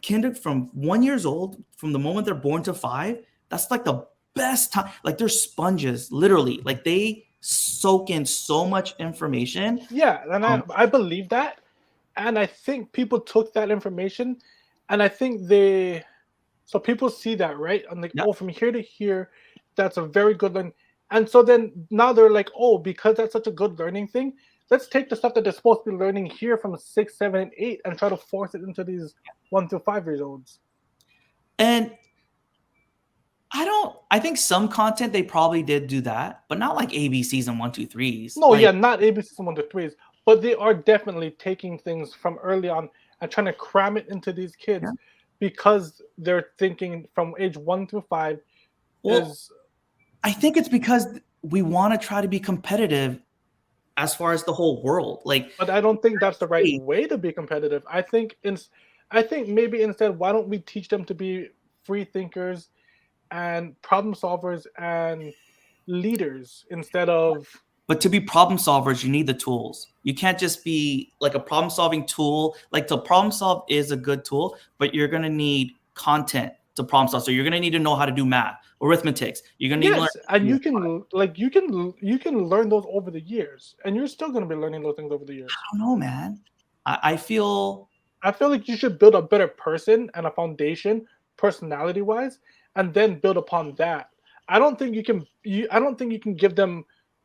1 years old, from the moment they're born to 5, that's like the best time. Like they're sponges, literally. Like they soak in so much information. Yeah, and Um, I believe that, and I think people took that information, and I think they so people see that right, and like yeah. oh from here to here, that's a very good learn, and so then now they're like oh because that's such a good learning thing, let's take the stuff that they're supposed to be learning here from 6, 7, and 8 and try to force it into these 1 to 5 years olds. And I think some content they probably did do that, but not like ABCs and 1, 2, 3s. No, Like, yeah, not ABC 1 to 3s, but they are definitely taking things from early on and trying to cram it into these yeah. kids because they're thinking from age 1 to 5 Well, is I think it's because we want to try to be competitive as far as the whole world. Like, But I don't think that's the right hey, way to be competitive. I think maybe instead, why don't we teach them to be free thinkers and problem solvers and leaders instead of but to be problem solvers, you need the tools. You can't just be like a problem solving tool. Like, to problem solve is a good tool, but you're going to need content to problem solve. So you're going to need to know how to do math, arithmetics. You're going to need to learn. yes, and you can learn those over the years, and you're still going to be learning those things over the years. I don't know, man. I feel I feel like you should build a better person and a foundation, personality wise, and then build upon that. I don't think you can give them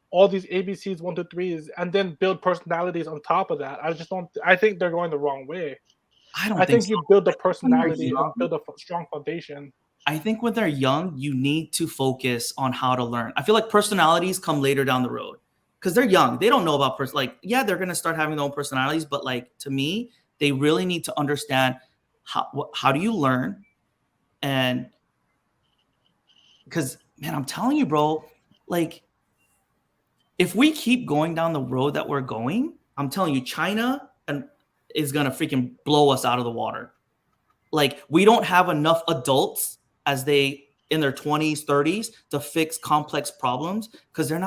all these ABCs, 1, 2, 3s, and then build personalities on top of that. I just don't. I think they're going the wrong way. I don't I think think so. you build the When they're personality and young, build a strong foundation. I think when they're young, you need to focus on how to learn. I feel like personalities come later down the road because they're young. They don't know about like, yeah, they're gonna start having their own personalities, but like, to me, they really need to understand how do you learn. And because, man, I'm telling you, bro, like, if we keep going down the road that we're going, I'm telling you, China is gonna freaking blow us out of the water. Like, we don't have enough adults as they in their 20s, 30s to fix complex problems because we're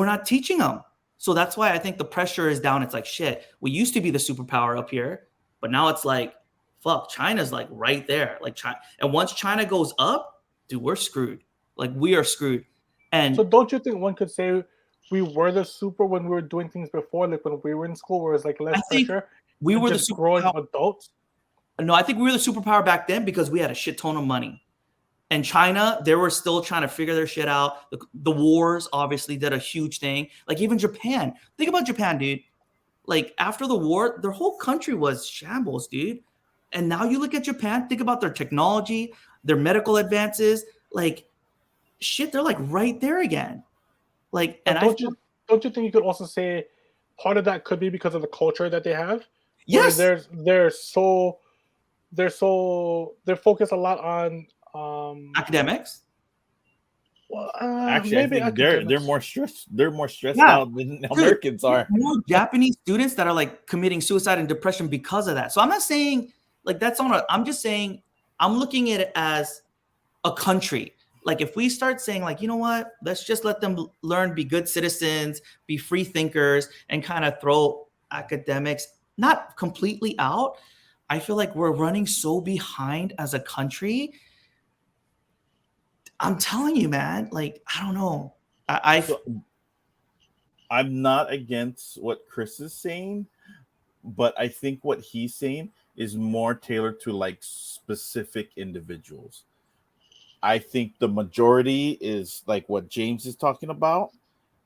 not teaching them. So that's why I think the pressure is down. It's like, shit, we used to be the superpower up here, but now it's like, fuck, China's like right there. Like, China, and once China goes up, dude, we're screwed. Like, we are screwed. So And don't you think one could say we were the super when we were doing things before, like when we were in school, where it's like less I think pressure we and were the just growing superpower. adults? No, I think we were the superpower back then because we had a shit ton of money. And China, they were still trying to figure their shit out. The wars obviously did a huge thing. Like, even Japan. Think about Japan, dude. Like, after the war, their whole country was shambles, dude. And now you look at Japan, think about their technology, their medical advances. Like, shit, they're like right there again. Like, and But I feel, don't you think you could also say part of that could be because of the culture that they have, where yes, they're focused a lot on academics. well, Actually, I maybe think they're academics. more stressed. They're more stressed Yeah, out than dude, Americans there's are. more Japanese students that are like committing suicide and depression because of that. So I'm not saying like that's on a, I'm just saying I'm looking at it as a country. Like, if we start saying like, you know what, let's just let them learn, be good citizens, be free thinkers, and kind of throw academics not completely out. I feel like we're running so behind as a country. I'm telling you, man, like, I don't know. I So I'm not against what Chris is saying, but I think what he's saying is more tailored to like specific individuals. I think the majority is like what James is talking about.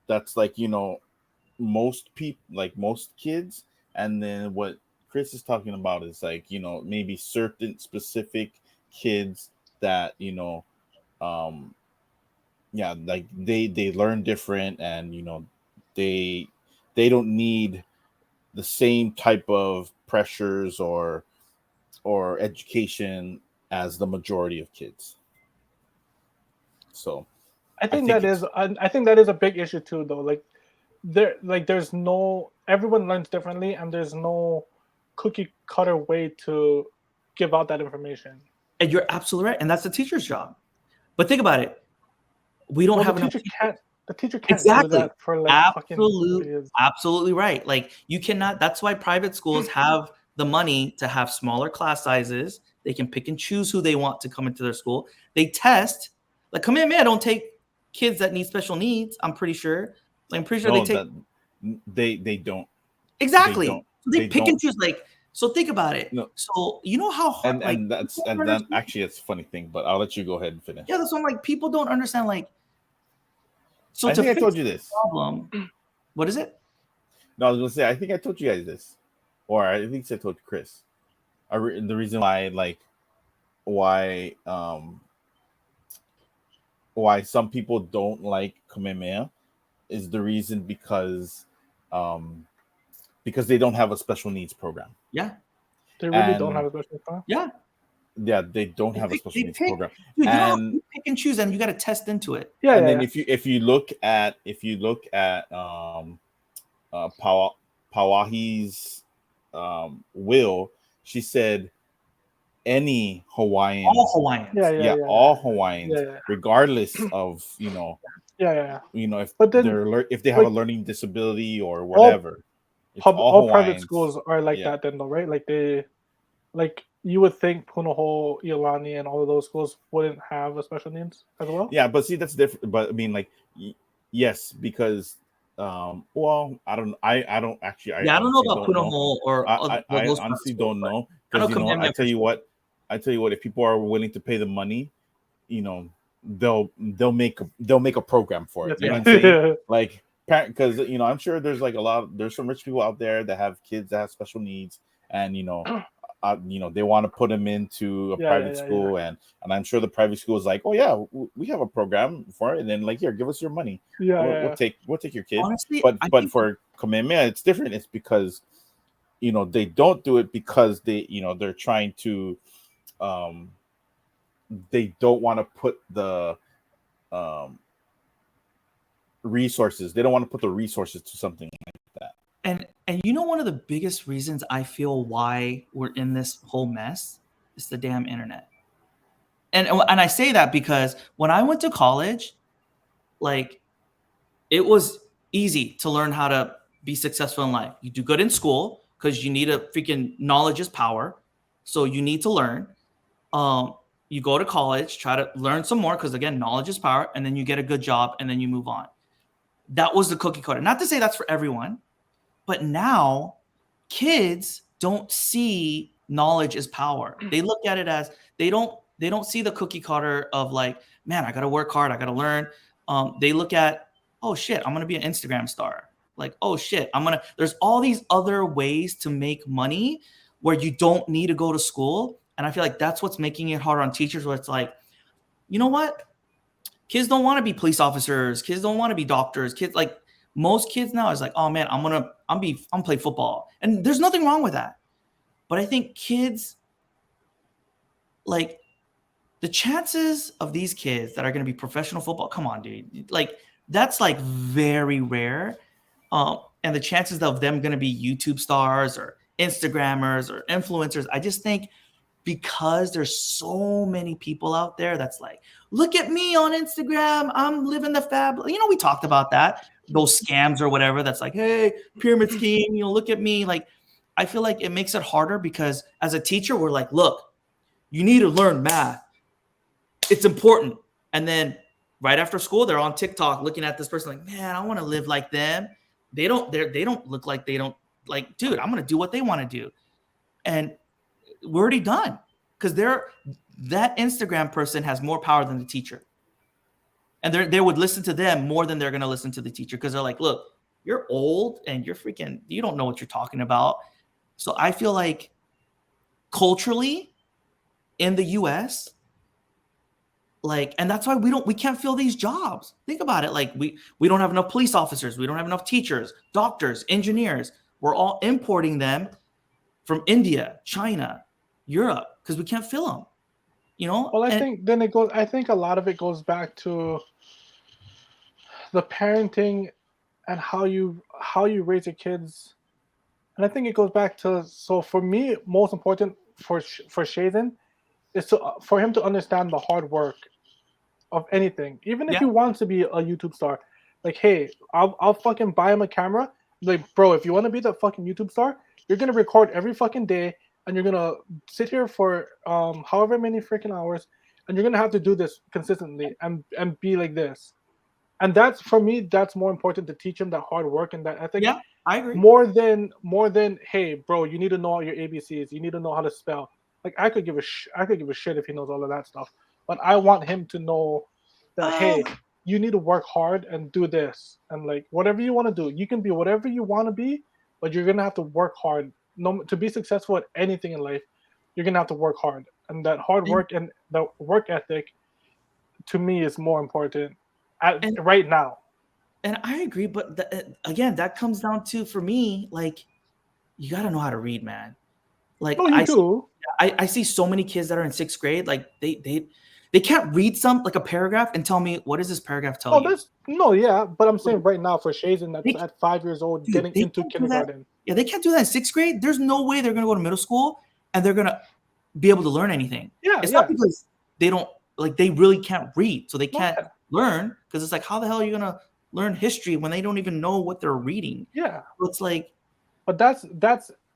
That's like, most people, like most kids. And then what Chris is talking about is like, maybe certain specific kids that, um, yeah, like they learn different, and they they don't need the same type of pressures or education as the majority of kids. So I think it's I think that is a big issue too, though. There's no everyone learns differently, and there's no cookie cutter way to give out that information. and you're absolutely right, and that's the teacher's job. But think about it. We don't Well, have enough teachers. the teacher can't do Exactly. that for like fucking Absolute, years. absolutely right. Like, you cannot, that's why private schools have the money to have smaller class sizes. They can pick and choose who they want to come into their school. They test, like, Kamehameha don't take kids that need special needs, I'm pretty sure. Like, I'm pretty sure they no, take, that they don't they exactly. don't So they they pick and don't choose, like, so think about it. no. So, you know how hard, and like, and that's people don't and then understand. actually it's a funny thing, but I'll let you go ahead and finish. Yeah, that's what I'm like, people don't understand, like, so I to think I fix told you the this. problem, what is it? No, I was gonna say I think I told you guys this, or I think I told Chris. The reason why, like, why why some people don't like Kamehameha is the reason um because they don't have a special needs program. Yeah. They really don't And have a special plan. Yeah. yeah, they don't have a special They needs pick, program. dude, you know how And you pick pick and choose, and you got to test into it. Yeah, And yeah, then yeah. if you look at Pawahi's will, she said any All Hawaiians, Yeah, Hawaiians. yeah, yeah, yeah, all yeah, Hawaiians, yeah, regardless of yeah, yeah. if But then, if they have a like, learning disability or all whatever, it's all all private Hawaiians. schools are like Yeah, that, then, though, right? Like like you would think Punahou, Iolani, and all of those schools wouldn't have a special needs as well. yeah, but see, that's different. But I mean, like, yes, because well, I don't actually, I Yeah, I don't know honestly about don't know. Punahou or I those private honestly schools, don't but know, I know because I Kamehameha tell for you sure. what, if people are willing to pay the money, you know, they'll make a program for it. Yes, You know what I'm yeah, saying? yeah, Like, because I'm sure there's like there's some rich people out there that have kids that have special needs, and they want to put them into a yeah, private yeah, school, and I'm sure the private school is like, oh yeah, we have a program for it, and then like, here, give us your money, yeah, we'll, yeah, yeah. we'll take your kid. Honestly, But I think for Kamehameha, it's different. It's because they don't do it because they're trying to um they don't want to put the um resources. They don't want to put the resources to something like that. and one of the biggest reasons I feel why we're in this whole mess is the damn internet. And I say that because when I went to college, like, it was easy to learn how to be successful in life. You do good in school because you need a freaking knowledge is power. So you need to learn. You go to college, try to learn some more because, again, knowledge is power, and then you get a good job and then you move on. That was the cookie cutter. Not to say that's for everyone, but now kids don't see knowledge as power. They look at it as they don't see the cookie cutter of like, man, I got to work hard, I got to learn. They look at, oh shit, I'm gonna be an Instagram star. Like, oh shit, there's all these other ways to make money where you don't need to go to school. And I feel like that's what's making it hard on teachers, where it's like, you know what? Kids don't want to be police officers. Kids don't want to be doctors. Kids, like, most kids now is like, oh man, I'm play football. And there's nothing wrong with that. But I think kids, like, the chances of these kids that are going to be professional football, come on, dude. Like, that's like very rare. And the chances of them going to be YouTube stars or Instagrammers or influencers, I just think because there's so many people out there that's like, look at me on Instagram, I'm living the fab. We talked about that, those scams or whatever. That's like, hey, pyramid scheme, look at me. Like, I feel like it makes it harder because as a teacher, we're like, look, you need to learn math. It's important. And then right after school, they're on TikTok looking at this person like, man, I want to live like them. They don't look like they don't, like, dude, I'm going to do what they want to do. And we're already done because that Instagram person has more power than the teacher. And they would listen to them more than they're going to listen to the teacher because they're like, look, you're old and you don't know what you're talking about. So I feel like culturally in the US, like, and that's why we can't fill these jobs. Think about it. Like, we don't have enough police officers. We don't have enough teachers, doctors, engineers. We're all importing them from India, China, Europe, because we can't fill them. Well, I And think then it goes. I think a lot of it goes back to the parenting and how you raise your kids, and I think it goes back to, so for me, most important for Shaden is for him to understand the hard work of anything, even if yeah, he wants to be a YouTube star. Like, hey, I'll fucking buy him a camera. Like, bro, if you want to be the fucking YouTube star, you're gonna record every fucking day, and you're gonna sit here for however many freaking hours, and you're gonna have to do this consistently and be like this. And that's, for me, that's more important, to teach him that hard work and that ethic, yeah, I agree. more than hey, bro, you need to know all your ABCs, you need to know how to spell. Like, I could give a shit if he knows all of that stuff, but I want him to know that, Uh, hey, you need to work hard and do this, and like, whatever you want to do, you can be whatever you want to be, but you're gonna have to work hard. No, to be successful at anything in life, you're gonna have to work hard, and that hard and, work and the work ethic, to me, is more important and right now. and I agree, but again, that comes down to, for me, like, you got to know how to read, man. Like, Oh, you do. I see so many kids that are in sixth grade, like, They can't read like a paragraph and tell me what does this paragraph tell you. But I'm saying right now for Shazen that's at 5 years old Dude, getting they into can't do that. kindergarten. Yeah, they can't do that in 6th grade. There's no way they're gonna go to middle school and they're gonna be able to learn anything. It's not because they don't like they really can't read, so they can't learn because it's like how the hell are you gonna learn history when they don't even know what they're reading? Yeah. So it's like, but that's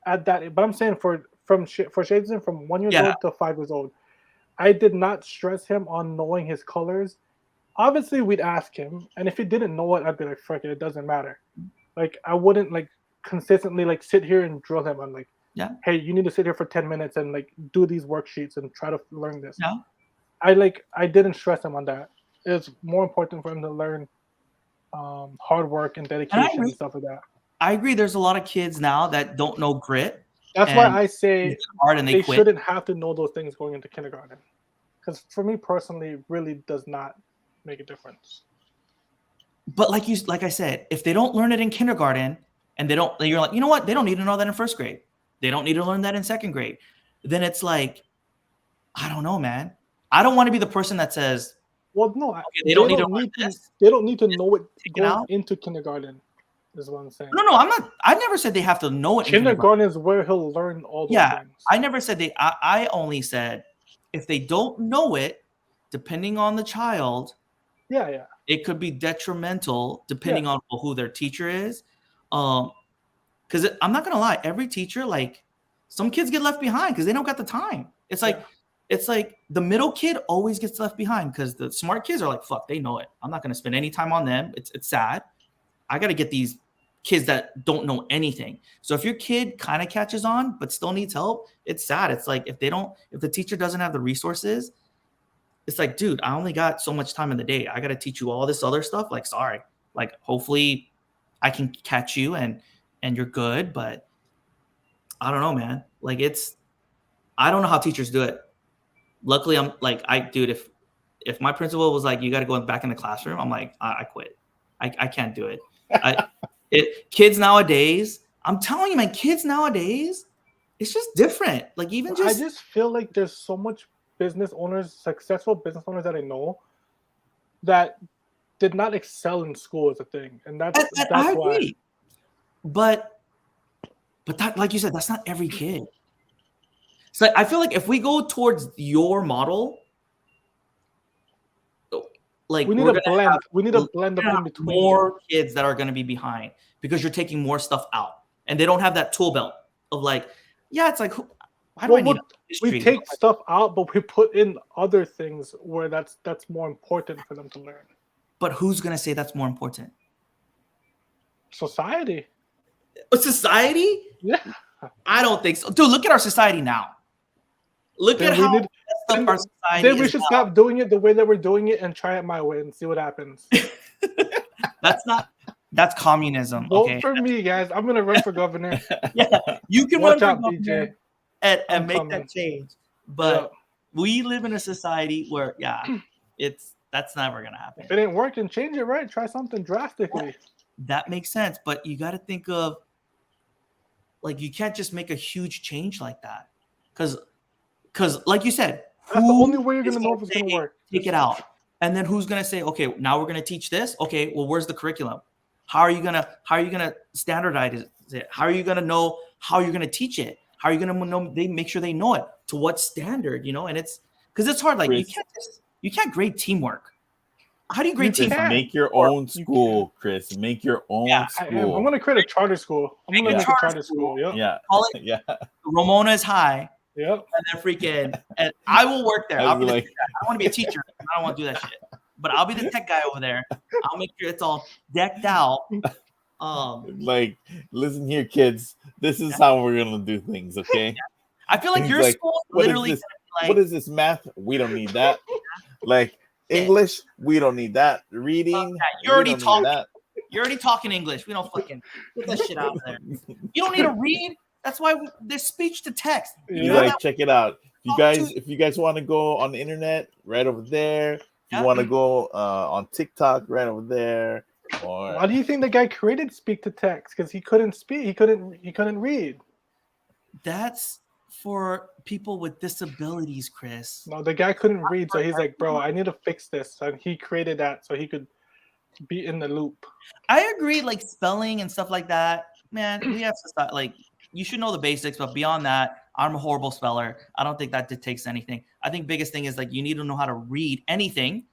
at that. But I'm saying for Shazen from 1 year old to 5 years old, I did not stress him on knowing his colors. Obviously, we'd ask him, and if he didn't know it, I'd be like, "Frick it, it doesn't matter." Like I wouldn't like consistently like sit here and drill him on like, "Hey, you need to sit here for 10 minutes and like do these worksheets and try to learn this." Yeah. I didn't stress him on that. It's more important for him to learn hard work and dedication and stuff like that. I agree. There's a lot of kids now that don't know grit. That's why I say it's hard and they quit. shouldn't have to know those things going into kindergarten. Because for me personally, it really does not make a difference. But like I said, if they don't learn it in kindergarten and you're like, you know what? They don't need to know that in 1st grade. They don't need to learn that in 2nd grade. Then it's like, I don't know, man. I don't want to be the person that says, well, no, okay, they don't need to learn this. They don't need to know it going into kindergarten. Is what I'm saying. No, I'm not. I never said they have to know it. Kindergarten is where he'll learn all those things. I never said they. I only said if they don't know it, depending on the child, it could be detrimental depending on who their teacher is. Because I'm not gonna lie, every teacher, like some kids get left behind because they don't got the time. It's like the middle kid always gets left behind because the smart kids are like, fuck, they know it. I'm not gonna spend any time on them. It's sad. I gotta get these kids that don't know anything. So if your kid kind of catches on but still needs help, it's sad. It's like if the teacher doesn't have the resources, it's like, dude, I only got so much time in the day. I got to teach you all this other stuff. Like, sorry, like hopefully I can catch you and you're good. But I don't know, man. Like I don't know how teachers do it. Luckily I'm like, dude, if my principal was like, you got to go back in the classroom, I'm like, I quit. I can't do it. Kids nowadays, I'm telling you, man, kids nowadays, it's just different. Like I just feel like there's so much successful business owners that I know that did not excel in school as a thing, and that's I why. Agree. But that, like you said, that's not every kid. So I feel like if we go towards your model, like we need a blend. We need a blend of in between. More kids that are going to be behind because you're taking more stuff out, and they don't have that tool belt of like, it's like, why do I need history? We take stuff out, but we put in other things where that's more important for them to learn. But who's going to say that's more important? Society. Society? Yeah. I don't think so. Dude, look at our society now. Look at how our society then we should stop doing it the way that we're doing it and try it my way and see what happens. That's communism. Vote for me, guys. I'm gonna run for governor. You can run for governor BJ. and make that change. But we live in a society where that's never gonna happen. If it ain't working, change it, right? Try something drastically. That makes sense, but you got to think of like you can't just make a huge change like that because like you said, that's the only way you're gonna know if it's gonna work. Take it out, and then who's gonna say, okay, now we're gonna teach this? Okay, well, where's the curriculum? How are you gonna standardize it? How are you gonna know how you're gonna teach it? How are you gonna know? They make sure they know it to what standard, and it's because it's hard. Like you can't grade teamwork. How do you grade teamwork? Make your own school, Chris. Make your own school. I'm gonna create a charter school. I'm gonna make a charter school. Yeah. Call it Ramona is high. Yep. And then and I will work there. I'll be I don't want to be a teacher. I don't want to do that shit. But I'll be the tech guy over there. I'll make sure it's all decked out. Listen here, kids. This is how we're gonna do things, okay? I feel like your school literally what is this math? We don't need that. Like English, we don't need that. Reading, you're already talking English. We don't fucking get that shit out there. You don't need to read. That's why there's speech to text. Check it out. If you guys want to go on the internet, right over there. If you want to go on TikTok, right over there. Or why do you think the guy created speak to text? Because he couldn't speak. He couldn't read. That's for people with disabilities, Chris. No, the guy couldn't read, so he's like, bro, I need to fix this, and he created that so he could be in the loop. I agree, like spelling and stuff like that. Man, we have to start. Like, you should know the basics, but beyond that, I'm a horrible speller. I don't think that dictates anything. I think biggest thing is like you need to know how to read anything,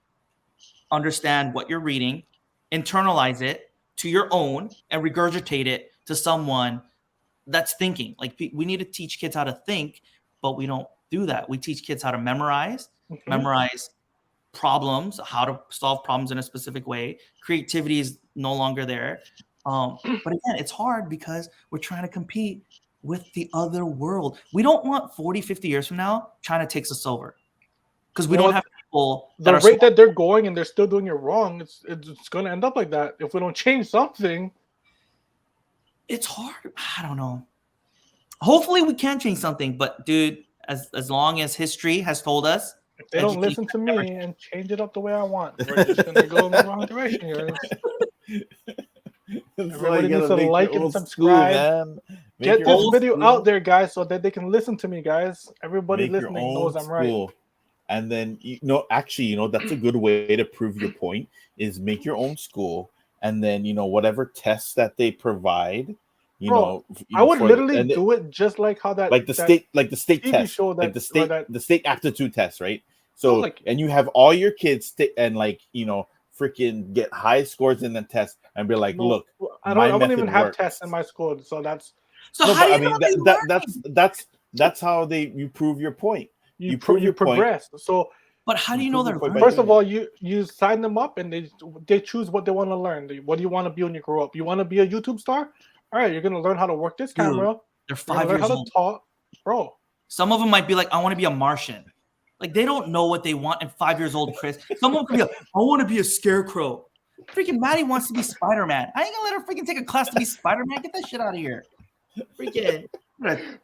understand what you're reading, internalize it to your own, and regurgitate it to someone that's thinking. Like, we need to teach kids how to think, but we don't do that. We teach kids how to memorize problems, how to solve problems in a specific way. Creativity is no longer there. But again, it's hard because we're trying to compete with the other world. We don't want 40, 50 years from now, China takes us over. Because we don't have people that the rate that they're going and they're still doing it wrong. It's going to end up like that if we don't change something. It's hard. I don't know. Hopefully we can change something, but dude, as long as history has told us, if they don't listen to me and change it up the way I want, we're just gonna go in the wrong direction, guys. Everybody needs to like and subscribe. Get this video out there, guys, so that they can listen to me, guys. Everybody listening knows I'm right. And then actually, that's a good way to prove your point is make your own school, and then whatever tests that they provide. I would literally do it just like how that the state test, like the state aptitude test, right? So and you have all your kids and freaking get high scores in the test and be like, look, I don't even have tests in my school, so that's that's how you prove your point. You progress. So, but how do you know they're learning? First of all, you sign them up and they choose what they want to learn. What do you want to be when you grow up? You want to be a YouTube star? All right, you're gonna learn how to work this camera. They're 5 years old. Talk, bro. Some of them might be like, I want to be a Martian. Like, they don't know what they want at 5 years old, Chris. Some of them could be like, I want to be a scarecrow. Freaking Maddie wants to be Spider-Man. I ain't gonna let her freaking take a class to be Spider-Man. Get that shit out of here. Freaking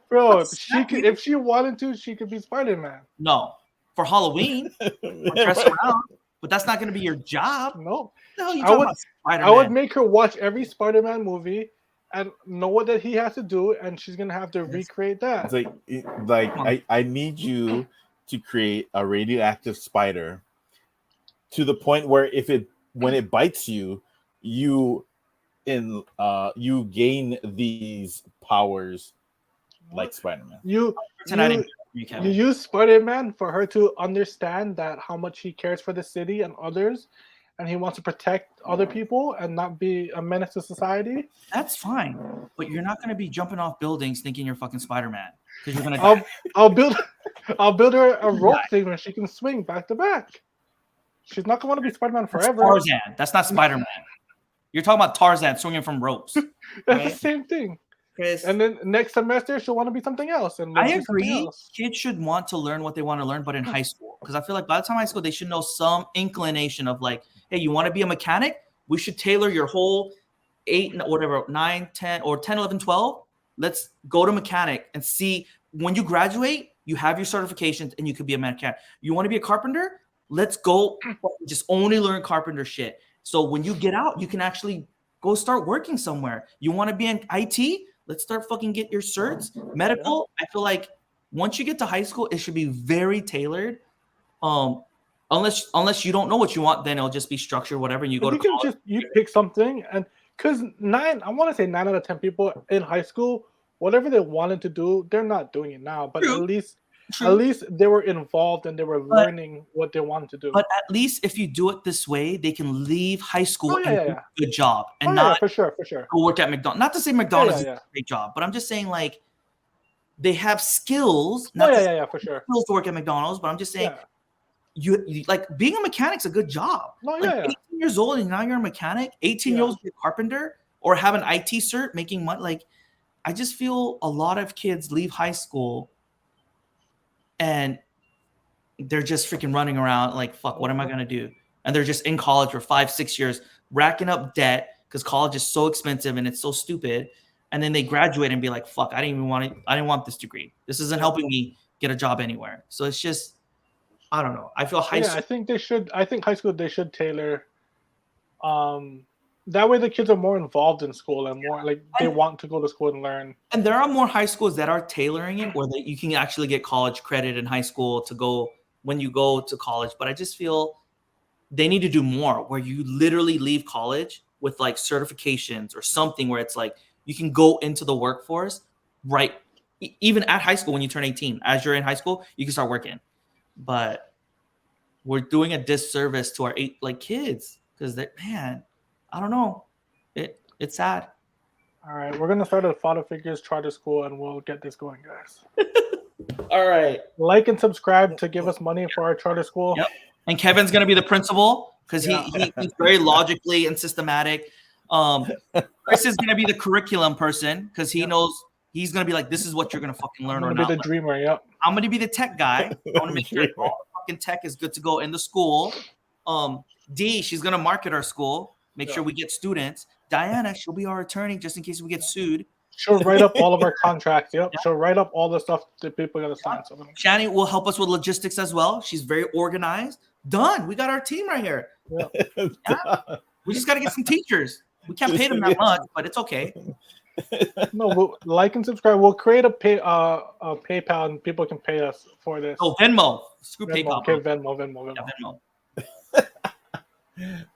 bro, if she wanted to, she could be Spider-Man. No. For Halloween. Dress around. But that's not gonna be your job. No. I would make her watch every Spider-Man movie and know what that he has to do, and she's gonna have to recreate that. It's I need you to create a radioactive spider to the point where when it bites you, you gain these powers like Spider-Man. You use Spider-Man for her to understand that how much he cares for the city and others, and he wants to protect other people and not be a menace to society. That's fine, but you're not going to be jumping off buildings thinking you're fucking Spider-Man because you're going to. I'll build her a rope thing where she can swing back to back. She's not going to be Spider-Man forever. That's Tarzan. That's not Spider-Man. You're talking about Tarzan swinging from ropes. That's the same thing. Chris. And then next semester she'll want to be something else. And I agree. Kids should want to learn what they want to learn, but in high school, because I feel like by the time high school, they should know some inclination of like, hey, you want to be a mechanic? We should tailor your whole 9, 10, or 10, 11, 12. Let's go to mechanic and see when you graduate, you have your certifications and you could be a mechanic. You want to be a carpenter? Let's go just only learn carpenter shit. So when you get out, you can actually go start working somewhere. You want to be in IT? Let's start fucking get your certs. Medical, I feel like once you get to high school, it should be very tailored. Unless you don't know what you want, then it'll just be structured, whatever. And you go to college. You pick something, and because 9 out of 10 people in high school, whatever they wanted to do, they're not doing it now. But at least they were involved and they were learning what they wanted to do. But at least if you do it this way, they can leave high school and do a good job and for sure. Go work at McDonald's. Not to say McDonald's is a great job, but I'm just saying like they have skills. For sure. Skills to work at McDonald's, but I'm just saying you like being a mechanic's a good job. 18 years old and now you're a mechanic. 18 year olds be a carpenter or have an IT cert making money. Like I just feel a lot of kids leave high school and they're just freaking running around like, fuck, what am I going to do? And they're just in college for 5-6 years, racking up debt because college is so expensive and it's so stupid. And then they graduate and be like, fuck, I didn't want this degree. This isn't helping me get a job anywhere. So it's just, I don't know. I feel high school. I think high school, they should tailor That way, the kids are more involved in school and more like they want to go to school and learn. And there are more high schools that are tailoring it where you can actually get college credit in high school to go when you go to college. But I just feel they need to do more where you literally leave college with like certifications or something where it's like you can go into the workforce right even at high school when you turn 18. As you're in high school, you can start working. But we're doing a disservice to our kids because man, I don't know. It's sad. All right, we're gonna start a Faddah Figures charter school, and we'll get this going, guys. All right. Like and subscribe to give us money for our charter school. Yep. And Kevin's gonna be the principal because Yeah. he's very logically and systematic. Chris is gonna be the curriculum person because he knows he's gonna be like, this is what you're gonna fucking learn I'm or gonna not. be the dreamer. Yep. I'm gonna be the tech guy. I want to make sure all the fucking tech is good to go in the school. D, she's gonna market our school, make sure we get students. Diana, she'll be our attorney just in case we get sued. She'll write up all of our contracts. Yep. She'll write up all the stuff that people gotta sign. So Shani will help us with logistics as well. She's very organized. Done. We got our team right here. Yeah. We just got to get some teachers. We can't pay them that much, but it's okay. No, we'll like and subscribe. We'll create a PayPal, and people can pay us for this. Oh, Venmo. Screw Venmo. PayPal. Okay, Venmo. Yeah, Venmo.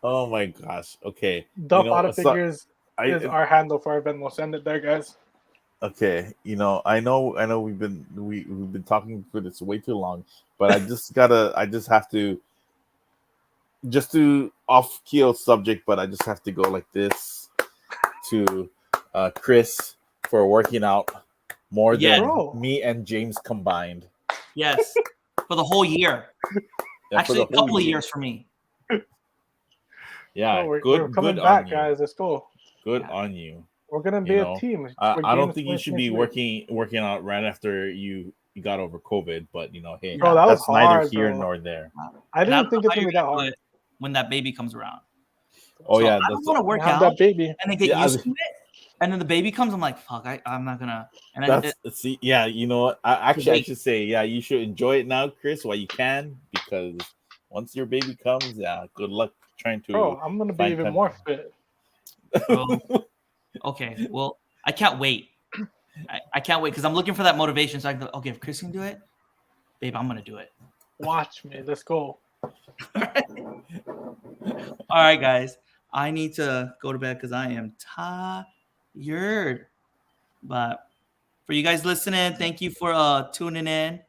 Oh my gosh. Okay. The Faddah Figures is our handle for our Venmo. Send it there, guys. Okay. I know we've been talking for this way too long, but I just have to off keel subject, but I just have to go like this to Chris for working out more than me and James combined. Yes. For the whole year. Actually, a couple of years for me. Yeah, we're coming back, guys. Let's go. Good on you. We're gonna be a team. I don't think you should be working out right after you got over COVID, but hey, that that's was hard, neither here though. nor there. I didn't think it's gonna be that hard when that baby comes around. Oh so yeah, I don't want to work out that baby and then get used to it. And then the baby comes, I'm like, fuck, I'm not gonna. And I should say, you should enjoy it now, Chris, while you can, because once your baby comes, good luck trying to. Bro, I'm gonna be even more fit. Okay, well, I can't wait. I can't wait because I'm looking for that motivation. So I can go, okay, if Chris can do it, babe, I'm gonna do it. Watch me. Let's go. All right, guys. I need to go to bed because I am tired. But for you guys listening, thank you for tuning in.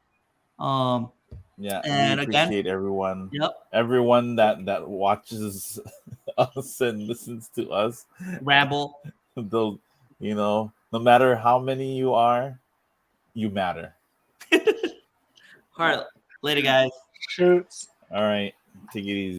And we appreciate again, everyone. Yep. Everyone that watches us and listens to us ramble. Those, no matter how many you are, you matter. All right, later, guys. Shoots. All right, take it easy.